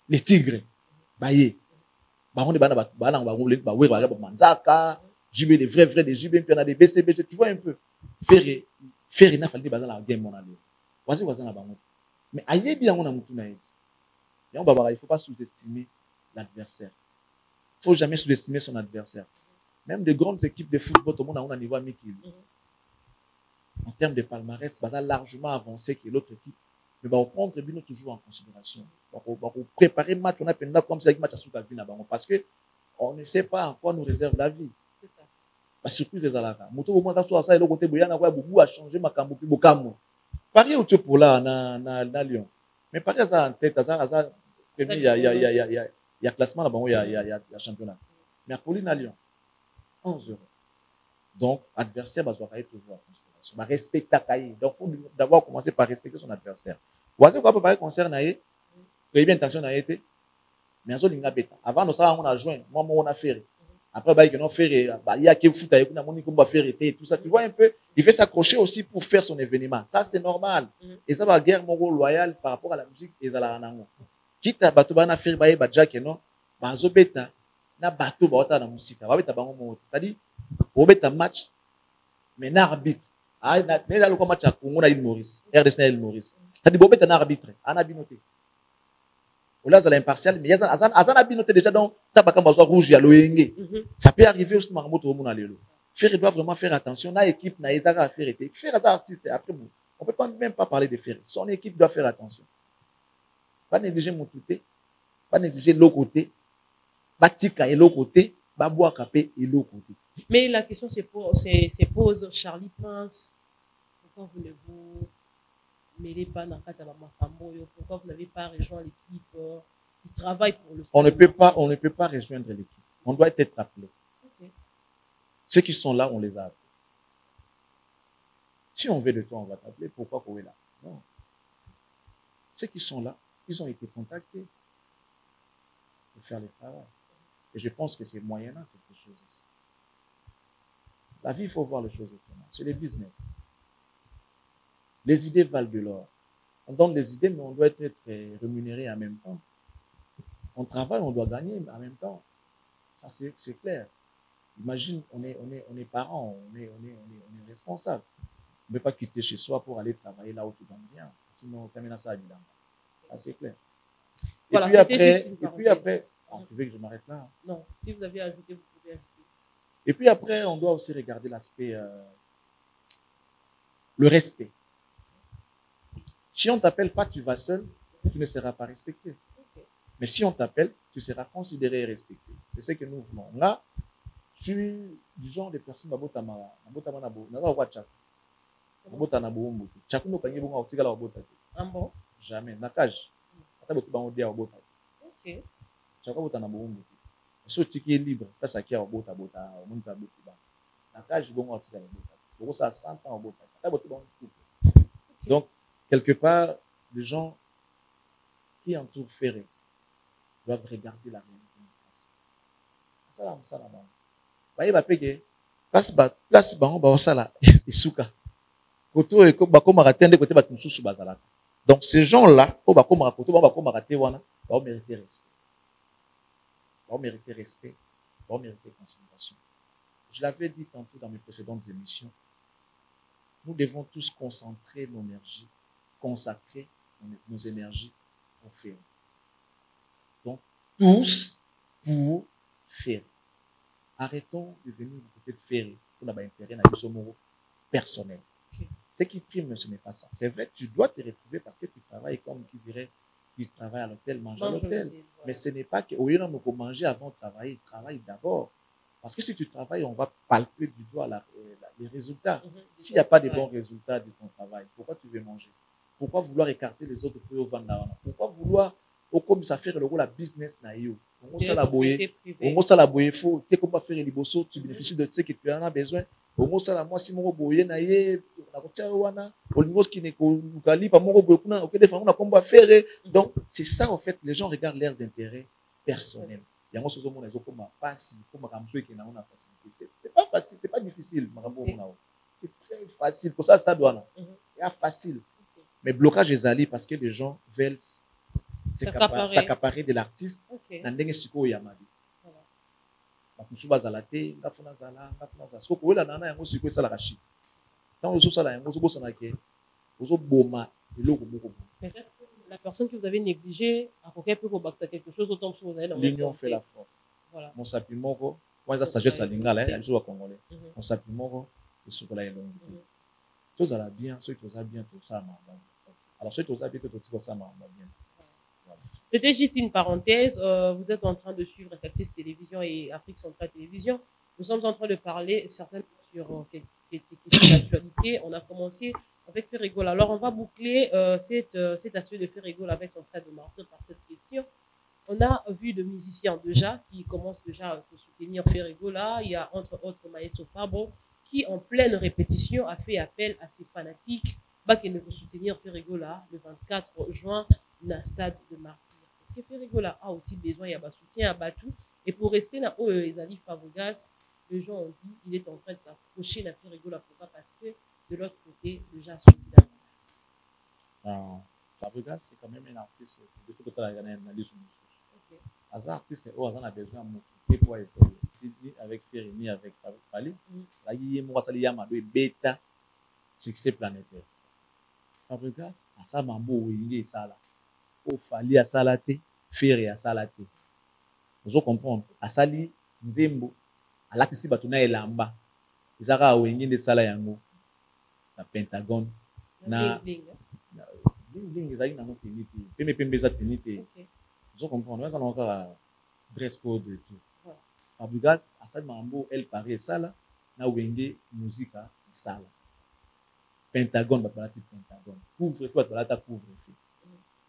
Les tigres baye. Ba on de bana ba we ba manzaka, JB des vrais des JB puis on a des BCBG, tu vois un peu. Faire na fali ba dans la game mon ami. Voici na bango. Mais aye bien on a mutu na yeti. Et on il faut pas sous-estimer l'adversaire. Il faut jamais sous-estimer son adversaire. Même des grandes équipes de football, tout le monde a un niveau à Mikil. En termes de palmarès, ça a largement avancé que l'autre équipe. Mais on prend toujours en considération. On préparer le match, on a peine comme ça, match à sous parce que on ne sait pas en quoi nous réserve la vie. La surprise est là. Moto au moins ça et le côté Boyana quoi beaucoup a changé ma cambo plus beaucoup. Paris au pour là na Lyon. Mais Paris ça en tête ça premier il y a classement là-bas il y a championnat. Mais Apolline à Lyon 11 €. Donc, adversaire, bah, doit toujours en considération. Bah, respecter Kaye. Donc, il faut d'abord commencer par respecter son adversaire. Vous voyez quoi, préparer concert, naïe, que bien intention naïe été, mais en linga bêta. Avant, nous savons, on a joint, moi, on a fait. Après, bah, il a fait, bah, il y a qui fout avec nous, on va faire et tout ça. Tu vois un peu, il fait s'accrocher aussi pour faire son événement. Ça, c'est normal. Et ça va guerre mon rôle loyal par rapport à la musique et à la ranango. Quitte à bateau, bah, faire, bah, jack et non, bah, zo bêta. Na bateau ba na musique ba beta bango moto c'est-à-dire au beta match mais na arbitre na le match à Congo na Île Maurice RDC na Île Maurice c'est-à-dire bo beta na arbitre ana binoté au là ça l'impartial mais azana binoté déjà donc tabaka bazo rouge ya loyenge ça peut arriver aussi na moto mo na lelo faire doit vraiment faire attention na équipe na ezaka faire été faire artiste après bon on peut pas même pas parler de faire son équipe doit faire attention pas négliger mon touté pas négliger l'autre côté. Batika et l'autre côté, Baboua Kapé et l'autre côté. Mais la question se pose, Charlie Prince, pourquoi vous ne vous mêlez pas dans le pourquoi vous n'avez pas rejoint l'équipe qui travaille pour le stade? On ne peut pas rejoindre l'équipe. On doit être appelé. Okay. Ceux qui sont là, on les a appelés. Si on veut de toi, on va t'appeler. Pourquoi qu'on est là? Non. Ceux qui sont là, ils ont été contactés pour faire le travail. Et je pense que c'est moyennant quelque chose ici. La vie, il faut voir les choses autrement. C'est le business. Les idées valent de l'or. On donne des idées, mais on doit être rémunéré en même temps. On travaille, on doit gagner en même temps. Ça, c'est clair. Imagine, on est parents, on est responsable. On ne peut pas quitter chez soi pour aller travailler là où tu gagnes bien. Sinon, on termine ça à Milan. Ça, c'est clair. Voilà, et puis après, tu veux que je m'arrête là? Non, si vous avez ajouté, vous pouvez ajouter. Et puis après, on doit aussi regarder l'aspect, le respect. Si on ne t'appelle pas, tu vas seul, tu ne seras pas respecté. Okay. Mais si on t'appelle, tu seras considéré et respecté. C'est ce que nous voulons. Là, je suis du genre de personne jamais. Nakage. Ok. Chaka bota na boumbu. So tiki libre, ça qui a bota on monte à botiba. La cage bon on tire bota. Pour ça 100 ans bota. Ta botiba on. Donc quelque part les gens qui entourent Ferré doivent regarder la réalité. Ça là bas. Baye ba peke place ba on ba ça là isuka. Koto e ko ba ko maratende côté ba tumususu bazala. Donc ces gens-là, au ba ko marakoto ba ko maraté wana, ba mériter respect. On mériter respect, on mériter considération. Je l'avais dit tantôt dans mes précédentes émissions, nous devons tous concentrer nos énergies, consacrer nos énergies pour faire. Donc, tous pour faire. Arrêtons de venir peut-être faire pour avoir intérêt dans le personnel. Okay. Ce qui prime, ce n'est pas ça. C'est vrai, tu dois te retrouver parce que tu travailles comme qui dirait, tu travailles à l'hôtel, mange à l'hôtel. Voilà. Mais ce n'est pas qu'au lieu de manger avant de travailler, travaille d'abord. Parce que si tu travailles, on va palper du doigt les résultats. S'il n'y a pas de bons résultats de ton travail, pourquoi tu veux manger? Pourquoi vouloir écarter les autres pour vendre? Pourquoi vouloir, comme ça fait le rôle la business naïo? On va la boyer, il faut, tu sais faire les bossos, tu bénéficies de ce que tu en as besoin. On va la moi si mon boyer naïe, donc c'est ça en fait, les gens regardent leurs intérêts personnels. C'est pas facile, c'est pas difficile. C'est très facile. Pour ça, c'est facile. Mais blocage des alliés parce que les gens veulent s'accaparer de l'artiste. Peut-être que la personne que vous avez négligée a quelque chose autant que vous avez dans l'union fait la force. Voilà. Mon sapimoko, moi ça sagesse à lingala, il y a congolais. Mon sapimoko, et ce que là est long. Tout ça va bien, ceux qui osent bien, tout ça marche. Alors ceux qui osent bien, tout ça marche bien. C'était juste une parenthèse. Vous êtes en train de suivre Cactus Télévision et Afrique Centrale Télévision. Nous sommes en train de parler certainement sur quelques questions d'actualité. On a commencé avec Ferrigol. Alors, on va boucler cet aspect de Ferrigol avec son stade de martyr par cette question. On a vu de musiciens déjà qui commencent déjà à soutenir Ferrigol. Il y a entre autres Maestro Fabro qui, en pleine répétition, a fait appel à ses fanatiques qui ne vont soutenir Ferrigol le 24 juin dans le stade de martyr. Parce que Ferrigol a aussi besoin de soutien à Batou. Et pour rester dans les alliés Fabregas, les gens ont dit qu'il est en train de s'approcher de Ferrigol. Pourquoi? Parce que de l'autre côté, déjà, Fabregas, c'est quand même un artiste. De ce côté-là, il y a un analyse. Un artiste, c'est on a besoin de pour être ni avec Ferry, ni avec Fali. Là, il y a un bêta succès planétaire. Fabregas, à ça, mambo, il est ça là. Au Fali à Salate, Ferry à Salate. Vous comprenez? À Sali, Nzembo, à l'Atisi Batuna et Lamba. Ils ont eu des salaires yango. Na Pentagone. Na. Vous comprenez? Nous avons encore dress code et tout. Fabregas, à Sali Mambo, elle paraît ça là. Na Wenge, musique à Sala. Pentagone, Pentagone. Couvre-feu, couvre-feu.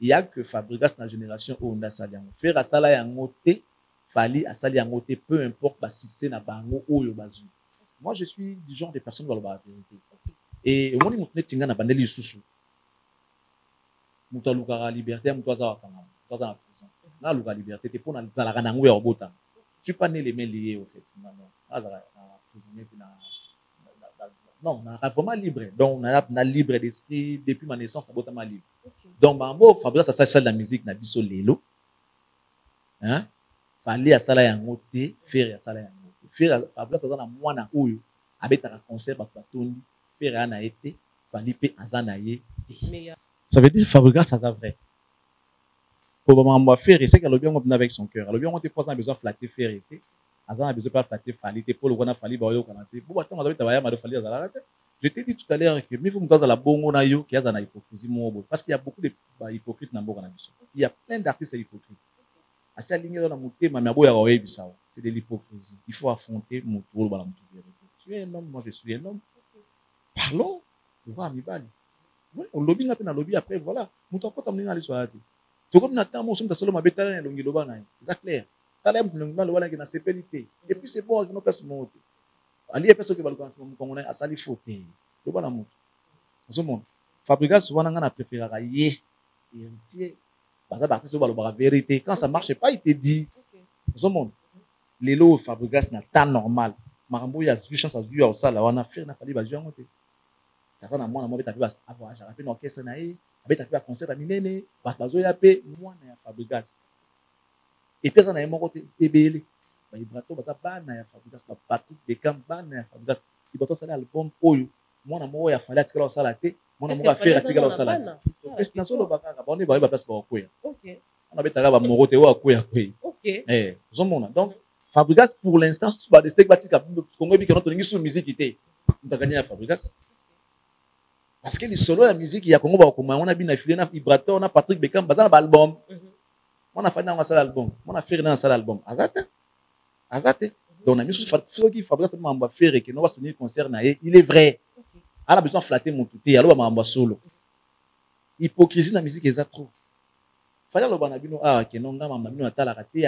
Il n'y a que Fabregas dans la génération où on a sali yango. Faire à sala yango te, Fali à sali yango te, peu importe le succès na bango ou le bazou. Moi, je suis du genre de personne qui va la vérité. Et on est monté tinga na bandeli susu. Muta lukara liberté, muta za wakanga, muta za la prison. Na lukara liberté, te pour na zala kana ngwe obota. Je suis pas né les mains liées au fait. Non, na prisonnier puis na. Non, on est vraiment libre. Donc, on est libre d'esprit depuis ma naissance, on est libre. Donc, Mambo, Fabregas, ça, c'est la musique, na biso lelo. Hein? Fallait à ça là, yango te, faire à ça là, yango te. Faire Fabregas, ça, na moi, na ouyo, avec un concert, batondi, faire à na été, fallait pe azana ye te. Ça veut dire Fabregas, ça, c'est vrai. Pour Mambo, faire, c'est qu'elle a bien avec son cœur. Elle a bien besoin de flatter, faire été. A besoin de flatter Fali, pour le voir Fali, je t'ai dit tout à l'heure que mieux vous me dans la bongo na yo qui a dans hypocrisie parce qu'il y a beaucoup de hypocrites dans Boga. Il y a plein d'artistes hypocrites. À cette ligne dans la montée, c'est de l'hypocrisie. Il faut affronter mon tour dans la montée. Tu es un homme, moi je suis un homme. Parlons, on va amibali. On lobby n'a pas dans lobby après voilà. Mon temps quand on est allé sur la tête. Tout comme Nathan, moi je suis seulement bétal dans l'ongi loba na. C'est clair. Et puis c'est bon, nous personne. Ali est personne qui va le commencer comme on est à sali faute. Le bon amour. Ce monde. Fabregas souvent on a préféré railler et entier. Parce que l'artiste va la vérité. Quand ça marche pas, il te dit. Ce monde. Les lots Fabregas n'a pas normal. Marambo il y a eu chance à jouer au sala. On a fait na fali ba jouer monter. Quand ça na moi na beta puis avoir j'ai rappelé orchestre na yi. Beta puis concert à minene. Ba zo ya pe moi na Fabregas. Et puis ça na mon côté ebele. Ba ibrato ba ta ba na Fabregas ba partout de camp ba na Fabregas. Il va sortir l'album oyo mwana moko ya fali atikala osala te mwana moko afere atikala osala te pesi nazoloba kaka bango baye baplace bakokwea wana betaka bamoko te oyo akwea kwei ozomona donc Fabrigas pour l'instant sous badestek batika kongo ebiki no tolingi su musique te mutaganya ya Fabrigas parce que les solos ya musique ya Congo bakoma on a bina filé na vibrateur na Patrick Beckham bazana ba album on a fait dans un album on a fait dans un album azate donc na misu soki Fabrigas mamba faire que no va soutenir concert na il est vrai elle a besoin de flatter mon touté alors mamba solo hypocrisie na musique eza trop fallait le banabino que non ngama mambino atala raté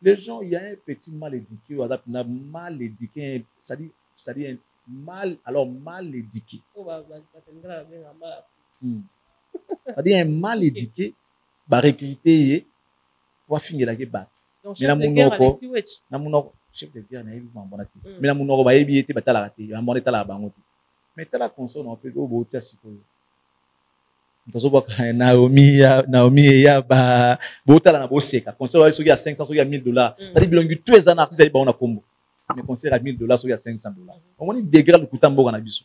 les gens il y a un petit mal éduqué mal éduqué ça dit mal alors mal éduqué c'est-à-dire un mal éduqué ba recruter wa fingela ke ba na munoko chef de guerre na yebi mambona te mais na munoko ba yebi ete batala raté mambona tala bango te mais tala console on peut go botia sikoyo Naomi ya ba botala na boseka concert soki ya 500 soki ya $1000 ça dit bilongi tous les artistes ali ba on a combo mais concert à $1000 soki ya $500 on dit degré le kuta mboka na biso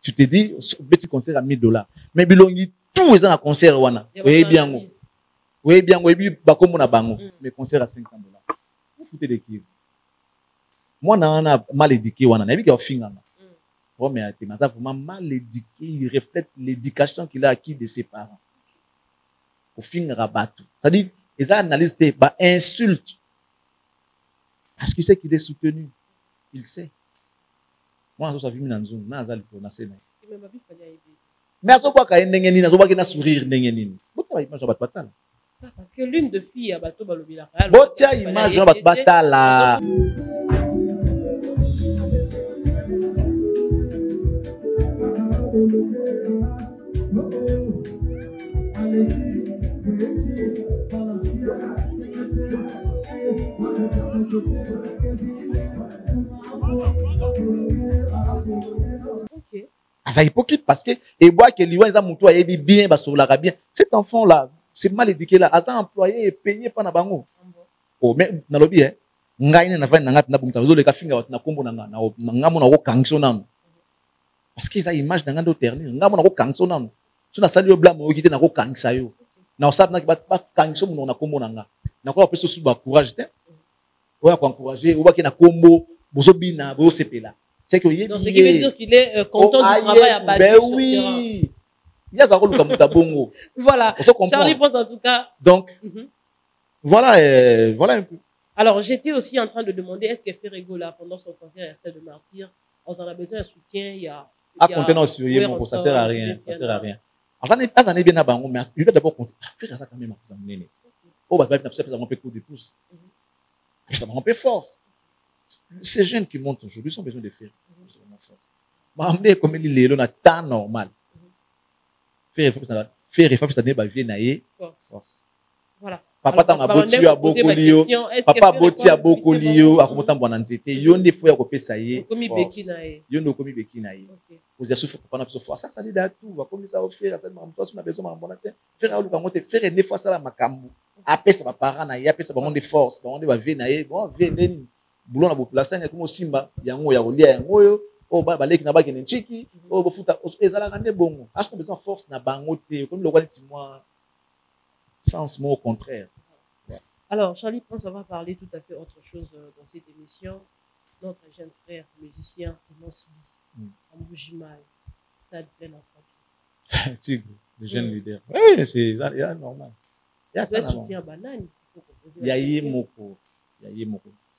tu te dis petit concert à $1000 mais bilongi tous les na concert wana oui bien oui ba kombo na bango mais concert à $500 vous foutez de qui moi na mal éduqué wana na bi ka finganga. Oh, mais ça vraiment mal éduqué, il reflète l'éducation qu'il a acquis de ses parents. Au fin rabat. C'est-à-dire, ils analysent des insultes. Parce qu'il sait qu'il est soutenu. Il sait. Moi, je suis venu dans une zone. Mais à ce point, il y a sourire. Parce que l'une de filles a bateau balobila. Botia image batala. C'est hypocrite parce que et bois que lui a monté à bien bas sur la bien. Cet enfant là, c'est mal éduqué là, a employé et payé par na bango. Oh mais na lobby hein. Ngai na fa na ngati na bumta zo le ka finga na kombo na ngamo na ko kangso na. Parce que ça image na ngando terni ngamo na ko kangso na. So na sali yo blame o kite na ko kangsa yo. Na osab na ba kangso mo na kombo na nga. Na ko apesa su ba courage te. O ya ko encourager o ba ki na kombo bozo bina bo sepela. C'est que donc ce qui veut dire qu'il est content du travail à bâtir. Ben oui. Il y a ça ko luka bongo. Voilà. Charlie pense en tout cas. Donc voilà voilà un peu. Alors j'étais aussi en train de demander est-ce que Ferrego là pendant son concert à Stade de Martyr, on en a besoin de soutien, il y a compter sur lui, ça sert à rien, ça sert à rien. Ça n'est bien à bango mais il va d'abord compter faire ça quand même artisan néné. Oh bah ça peut un peu coup de pouce. Ça va un peu force. Ces jeunes qui montent aujourd'hui ont besoin de faire. C'est vraiment force. Mais comme il est là, on a temps normal. Faire ça n'est pas bien force. Voilà. Papa tanga boti a beaucoup lio. Papa boti a beaucoup lio. A comment t'en nzete. Yonde faut ya kopesa ye. Komi beki na ye. Yonde komi beki na ye. Vous avez souffert papa na besoin force. Ça l'ide à tout. Va comme ça au faire. Ça m'a toi on a besoin de bonne tête. Faire à lukangote faire ne fois ça la makambu. Après ça va parents na ye. Après ça va monde de force. On va venir na ye. Bon venir. Boulon na population ya comme simba yango ya kolia yango yo o ba baleki na baki nchiki o bofuta ezala ngande bongo acheter besoin force na bango te comme le kwali moi sens mot au contraire. Alors Charlie pense on va parler tout à fait autre chose dans cette émission. Notre jeune frère musicien Mosby en Bougimal stade plein en Tigre le jeune leader. Oui c'est normal. Il y a soutien banane il y a yemoko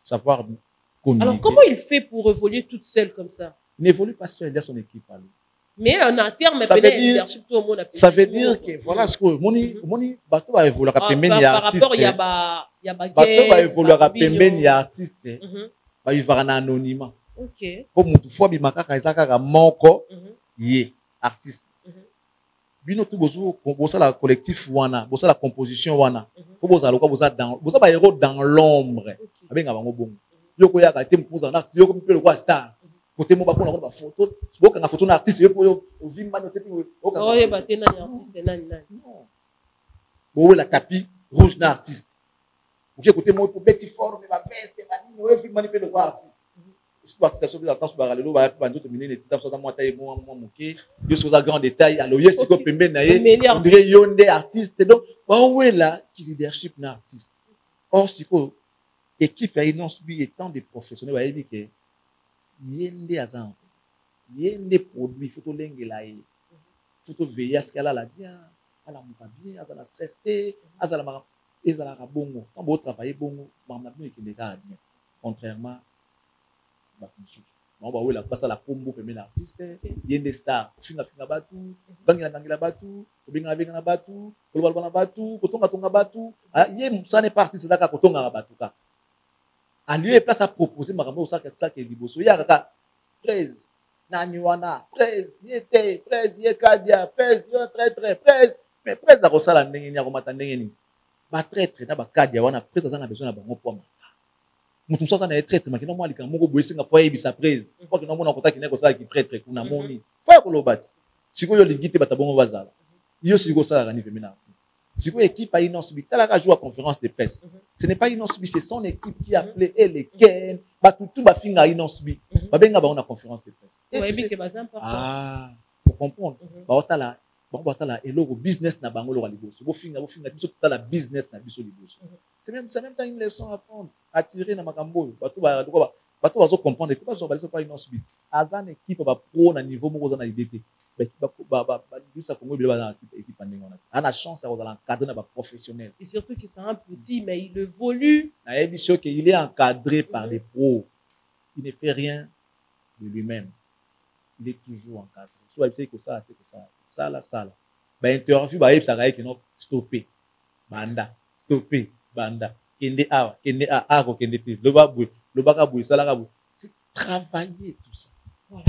savoir communiquer. Alors, comment il fait pour évoluer toute seule comme ça? Il n'évolue pas seul, il a son équipe. Mais en interne, ça veut dire que voilà ce que moni bateau va évoluer à pembeni ya artiste. Par rapport il y a bateau va évoluer à pembeni ya artiste. Va vivre en anonymat. OK. Comme mutu fo bi makaka ezaka moko yé artiste. Bino tout bozo la collectif wana, bozo la composition wana. Faut bozo loka bozo ba héros dans l'ombre. Abenga bango bongo. Yoko ya ka te mpuza na yoko mpelo kwa star. Côté mo ba kona ko ba photo, boka nga photo na artiste yoko yo ovimba no tepi oka. Oh ye ba te na artiste nani. Bo la tapis rouge na artiste. OK côté mo pour petit fort mais ba veste ba ni ovimba ni pelo kwa artiste. station de attente sur Baralelo, va pas d'autres minés, les temps sont moi taille moi moqué. Je suis à grand détail. Alors yes, c'est que pembe naie. On dirait yonde artiste. Donc, ouais là, qui leadership na artiste. Or c'est quoi équipe a non subi étant des professionnels, va dire que yende azan. Yende produit photo lengue là. Photo veiller à ce qu'elle a la bien, à la mouka bien, à la stress, à la bongo. Quand vous travaillez bongo, maman bien qui n'est pas bien. Contrairement à on va la passe à la combo pour l'artiste, il y a des stars, finga batu, bangila batu, binga batu, kolwa batu, kotonga batu, il ça n'est pas artiste là kotonga batu ka. À lieu et place à proposer makambo ça que liboso ya ka 13 nani wana 13 yete 13 yekadia 13 yo très 13 mais 13 a kosala ndenge ni akomata ndenge ni ba traître na ba kadia wana 13 azanga besoin na bango po mutu msaka na traître makina mwa likambo moko boyesinga fo yebisa 13 kwa kina mona kota kina kosala ki traître kuna moni fo kolobati siko yo lingite batabongo bazala yo siko sala ni femina artiste siko équipe a inonsibi talaka joue à conférence de presse ce n'est pas inonsibi c'est son équipe qui a appelé les Ken batutu bafinga inonsibi babenga ba on a conférence de presse pour comprendre ba otala eloko business na bango lo liboso bo finga biso tala business na biso liboso c'est même temps une leçon à prendre à tirer na makambo bato bazo comprendre que bazo balisa pas inonsibi azan équipe ba pro na niveau moko za na idée ba bisa kongo bile ba équipe ndenge on a chance à encadrer na ba professionnel et surtout que c'est un petit mais il évolue na émission que il est encadré par des pros il ne fait rien de lui-même il est toujours encadré soit il sait que ça ba interview ba yebisa ka non stopper banda kende a ko kende te lo baka boué ça la c'est travailler tout ça. Voilà.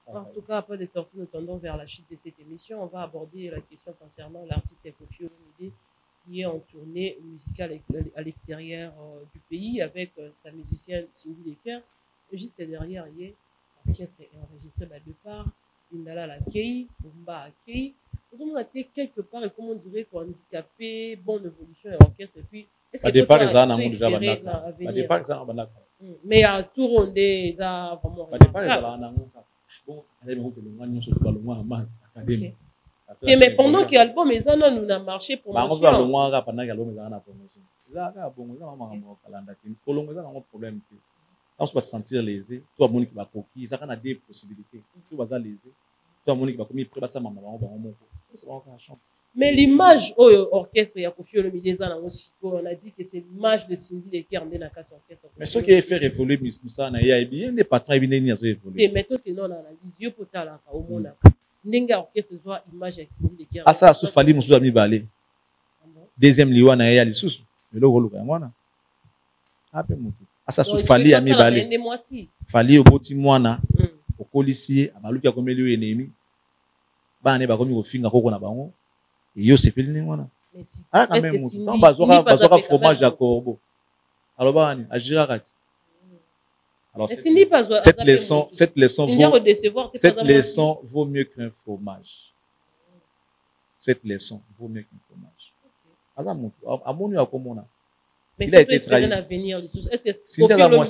En tout cas, après des tortues, nous tendons vers la chute de cette émission. On va aborder la question concernant l'artiste Koffi Olomide qui est en tournée musicale à l'extérieur du pays avec sa musicienne Cindy Leker. Juste derrière, il y a l'orchestre est enregistré de part. Indala la Kei, Bumba a Kei. On a été quelque part, et comme on dirait, handicapé, bonne évolution et orchestre. Et puis, est-ce que départ, ils ont déjà banaka. Mais à tout rondé, ils ont vraiment. Bon, mais pendant que l'album est là, nous avons marché pour moi. On se sentir lésé. Toi, mon qui va coquille, ça a des possibilités. Tout va lésé. Toi, mon qui va commis près ça maman, mais l'image au orchestre, il y a Koffi Olomide on a dit que c'est l'image de Cindy Leker dans la carte orchestre. Mais ce qui a fait évoluer Moussa, il y a des patrons qui viennent évoluer. Mais toi, tu es non analyse, yo potala au monde. N'enga orchestre soit image avec Cindy Leker. Ah ça, sous Fali Moussa mi balé. Deuxième liwa na ya li sous. Mais le rôle mwana. Ape mutu. Asa sous Fali ami balé. Fali oboti mwana. Au policier, abaluki akomeli yo ennemi. Ba ne ba komi ko finga koko na bango. Et yo c'est pelé mwana. Ah quand même mutu. Tant bazoka fromage à corbeau. Alors ba ni ajira kati. Alors cette leçon vaut mieux qu'un fromage. Cette leçon vaut mieux qu'un fromage. Amoni akomona. Il a été trahi. Est-ce que Cindy a bon,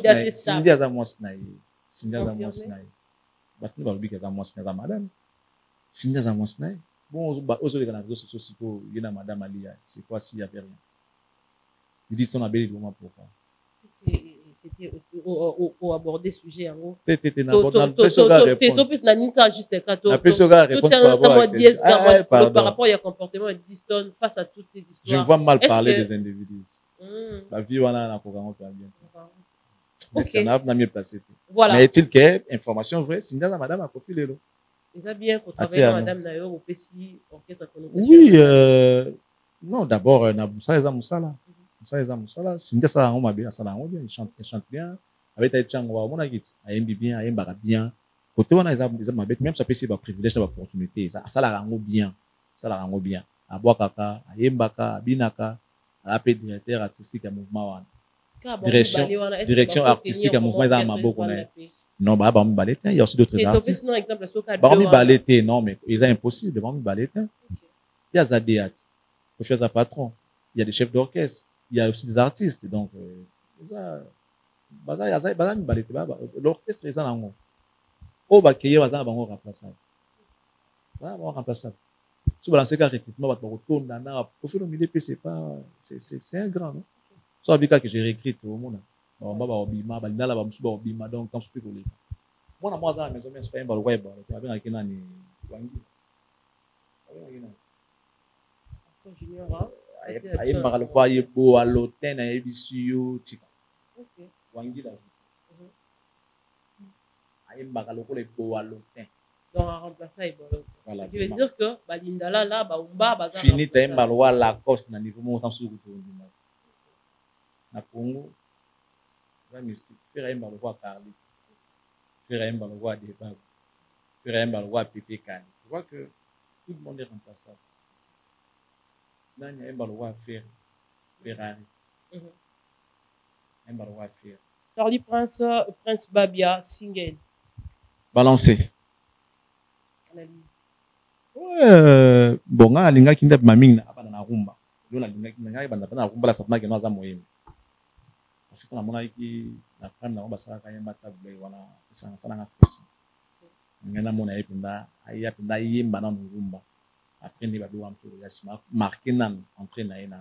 madame Alia, c'est quoi s'il n'y avait rien? Il dit son abel pourquoi? C'était au aborder sujet en gros. Par rapport à comportement de Diston face à toutes ces histoires. Je vois mal parler des individus. La vie on a bien placé. Voilà. Mais est-il que information vraie? C'est une madame a profilé l'eau. Ils ont bien travaillé madame Nayo au PC orchestre. Oui, non d'abord Moussa là. Cindy ça on m'a bien ça là on bien il chante bien avec ta chango on a dit aimbi bien aimba bien côté on a ma bête même ça peut c'est pas privilège pas opportunité ça la rango bien à boire kaka aimba binaka à directeur artistique à mouvement direction artistique à mouvement dans ma beaucoup non bah on ballet il y a aussi d'autres artistes bah on ballet non mais ils est impossible on ballet il y a Zadeat faut faire un patron il y a des chefs d'orchestre il y a aussi des artistes, donc l'orchestre est en haut. Oh, bah, qui est dans le remplaçable. Voilà, remplaçable. Si vous lancez un recrutement, vous retournez dans le profil au milieu, c'est un grand, non? Ça veut dire que j'ai réécrit au monde. Donc, quand je suis collé. Moi, dans la maison, je fais un web. Junior, aye mbakala kwa ye bo alotin na ye bisiyo tika wangi la aye mbakala ko le bo alotin donc en remplaçant Ebolo. Voilà, ce qui veut dire que balindala là baumba baza fini ta mbalwa la coste na niveau mo tansu ko ndima na Congo va mystique faire mbalwa Carly faire mbalwa débat faire mbalwa Pépé Kane. Tu vois que tout le monde est remplaçable. Nani mbalwa faire Ferrari mbalwa faire Charlie Prince Babia single balancé. Analyse. Ouais, bon, on a l'inga qui n'a pas maming na rumba. On a l'inga qui n'a pas na rumba la sapna qui n'a pas moyen. Parce que on a mon qui la femme na rumba sala kaya mata ble wana sana sana na pression. Ngana mon ayi pinda ayi pinda yimba na rumba. Après ni ba do am so ya sma marqué nan entrée na na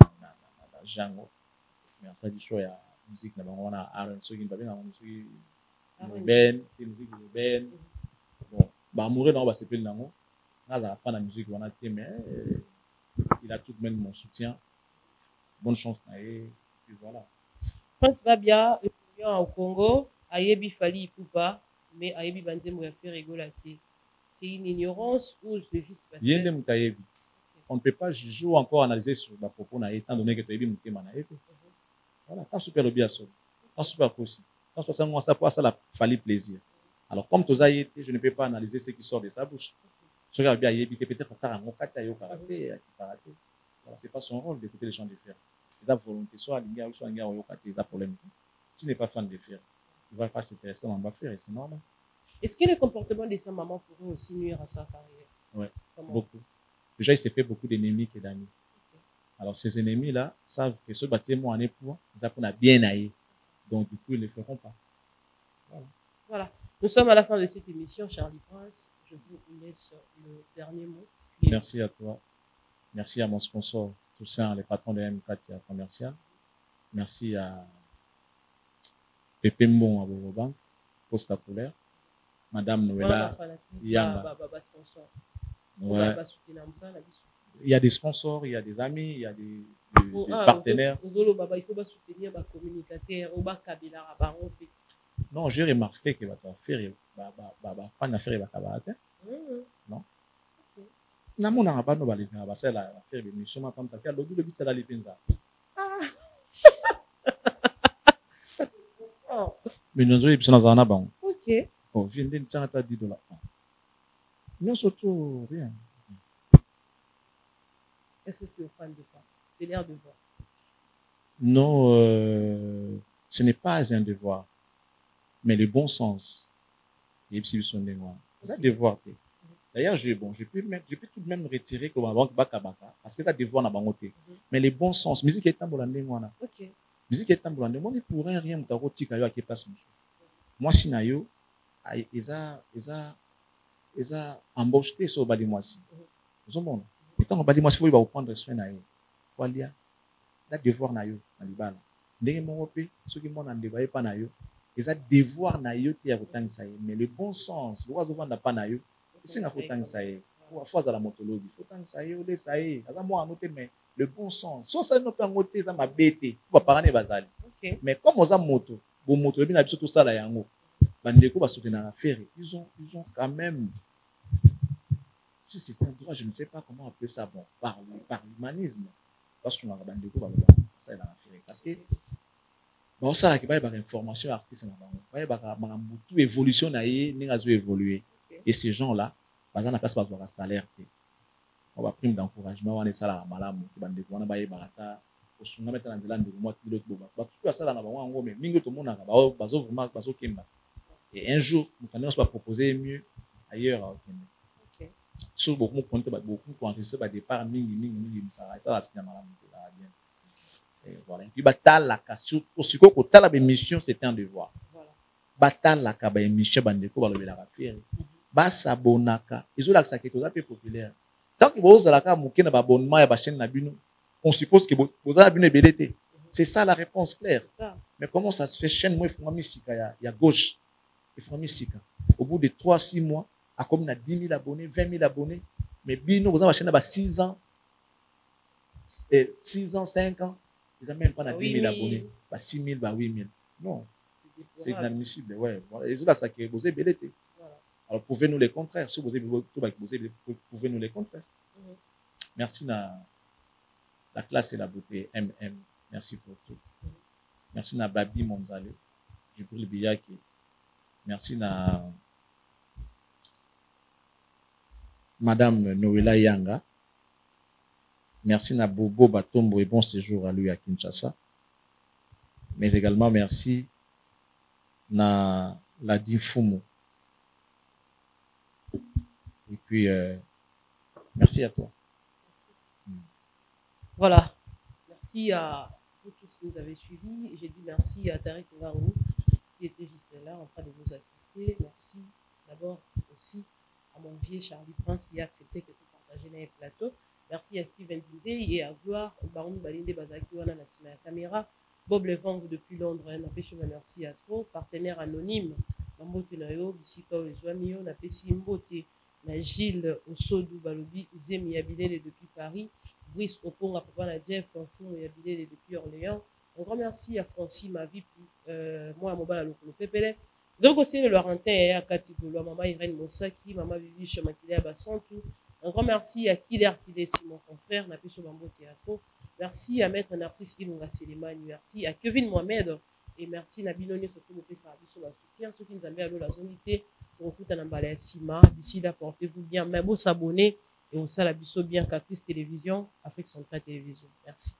jango. Mais ça dit show ya musique na ba wana Aaron so kin ba bien na musique ben, musique ben. Bon, bah mourir dans ba sepel nango. La fin de la musique, on a dit, mais il a tout de même mon soutien. Bonne chance. Et puis voilà. Prince Babia, au Congo, Ayebi Fali Ipupa, mais Ayebi Banzemo a fait rigolater. C'est une ignorance ou c'est juste parce que. On ne peut pas juger ou encore analyser sur la propos, étant donné que tu as dit que voilà, quand super bien ça. Quand super possible. Quand ça la Fali plaisir. Alors, comme tu as été, je ne peux pas analyser ce qui sort de sa bouche. Je regarde bien, peut-être que ça a un karaté, c'est pas son rôle d'écouter les gens de fer. C'est ta volonté, soit à soit à problème. Tu n'es pas fan de fer, tu vas pas s'intéresser dans le faire et c'est normal. Est-ce que le comportement de sa maman pourrait aussi nuire à sa carrière? Oui, beaucoup. Déjà, il s'est fait beaucoup d'ennemis et d'amis. Alors, ces ennemis-là savent que ce bâtiment en est pour, ils apprennent à bien ailler. Donc, du coup, ils ne le feront pas. Voilà. Nous sommes à la fin de cette émission, Charlie Prince. Je vous laisse le dernier mot. Merci à toi. Merci à mon sponsor, Toussaint, les patrons de M4 Commercial. Merci à Pépé Mbon à Borobank, Posta Polaire, Madame Noëlla Yamba. Ouais. Il y a des sponsors, il y a des amis, il y a des partenaires. Il faut soutenir les communicateurs, non, j'ai remarqué que va faire pas na faire non. Na mona ba no bali na ba sala faire des missions ma pam ta ka lobi lobi tsala lipenza. Mais nous avons besoin d'un banc. OK. Oh, viens de t'en à $10. Nous surtout rien. Est-ce que c'est au fan de face? C'est l'air de voir. Non, ce n'est pas un devoir. Mais le bon sens, et puis son devoir. C'est un devoir. D'ailleurs, je peux tout de même retirer comme avant baka parce que ça devoir na bangote. Mais le bon sens, musique est tambolande ngwana. OK. Musique est tambolande, moi ne pourrais rien mutako tika yo place musu. Moi sinayo eza embauché sur bali moisi. Vous comprenez? Tant bali moisi faut y prendre soin na yo. Faut lire. Ça devoir na yo na libala. Ndenge moko pe soki mona ndeba pa na yo. Ils ont devoir na yo te ya kotangisa ye, mais le bon sens lo azovanda pa na yo esenga kotangisa ye faut azala motologi faut tangisa ye olesa ye aza mwa anote mais le bon sens so ça no pe ngote za mabete ba parane bazali. OK. Mais comme oza moto bo moto ebi na biso to sala yango bandeko ba soutenir na affaire ils ont quand même si c'est un droit je ne sais pas comment appeler ça bon par l'humanisme parce que on a bandeko ba ça na affaire parce que bon ça là qui va y avoir information artiste na bango va y avoir tout évolution na ye ninga zo évoluer et ces gens là bazana na place ba zo salaire te on va prime d'encouragement wana ça la malamu bande ko wana ba ye barata osunga mettre na nzela ndeko moi pilote boba ba tout ça là na bango ngo mais mingi to mona ba bazo vraiment bazo kemba et un jour nous allons se proposer mieux ailleurs OK sur beaucoup compter beaucoup pour enregistrer ba départ mingi ça la signa malamu là bien. Et voilà. Et puis, batalaka, aussi que kotala émission, c'était un devoir. Voilà. Batalaka, ba émission, bandeko, balobelaka faire. Basabonaka. Ils ont l'accès qui est populaire. Tant que vous avez un abonnement à la chaîne Nabino, on suppose que vous avez une BDT. C'est ça la réponse claire. Mais comment ça se fait? Chaîne, moi, il faut il y a gauche. Il faut au bout de 3-6 mois, à comme 10 000 abonnés, 20 000 abonnés. Mais Bino, vous avez la chaîne 6 ans, 6 ans, 5 ans. Ils n'ont même pas 10 000 abonnés. 6 000, 8 000. Non. C'est inadmissible. Ouais. Ils ont l'accès qui vous avez BDT. Alors, pouvez-nous les contraires. Si vous pouvez nous les contraires. Merci, la classe et la beauté. MM. Merci pour tout. Merci, na Babi Monzale. Jibril Biyaki. Merci, na Madame Noëlla Yanga. Merci, na Bobo Batombo et bon séjour à lui à Kinshasa. Mais également, merci, na la Difumo. Et puis, merci à toi. Merci. Voilà. Merci à vous tous qui nous avez suivis. J'ai dit merci à Tariq Ngarou qui était juste là en train de nous assister. Merci d'abord aussi à mon vieux Charlie Prince qui a accepté que tout partager dans les plateaux. Merci à Steven Dinde et à Gloire Baron Balinde Bazaki Wana Nasima Caméra. Bob Levang depuis Londres. Merci à trop. Partenaire anonyme. Mambote Nayo, Bissika Oezwamio, Napesi Mbote. Na Gilles Osodou Balobi, Zemi Yabilele depuis Paris, Brice Oponga, Papa na Jeff, Fou Yabilele depuis Orléans. Un grand merci à Francis Mavipi, moi à Mobala Lokolo Pepele. Donc aussi le Laurentin et à Katigolo, Maman Irène Monsaki, Maman Vivi Chemakile Bassantou. Un grand merci à Kiler Kidesi, mon confrère, Napesho Bambo Théâtre. Merci à Maître Narcisse Ilunga Sélémani. Merci à Kevin Mohamed. Et merci Nabiloni, surtout le fait ça sur la soutien. Ceux qui nous avaient à la zonité. On écoute un emballage à Sima. D'ici là, portez-vous bien. Même vous s'abonner et on s'abonne bien Cactus Télévision, Afrique Centrale Télévision. Merci.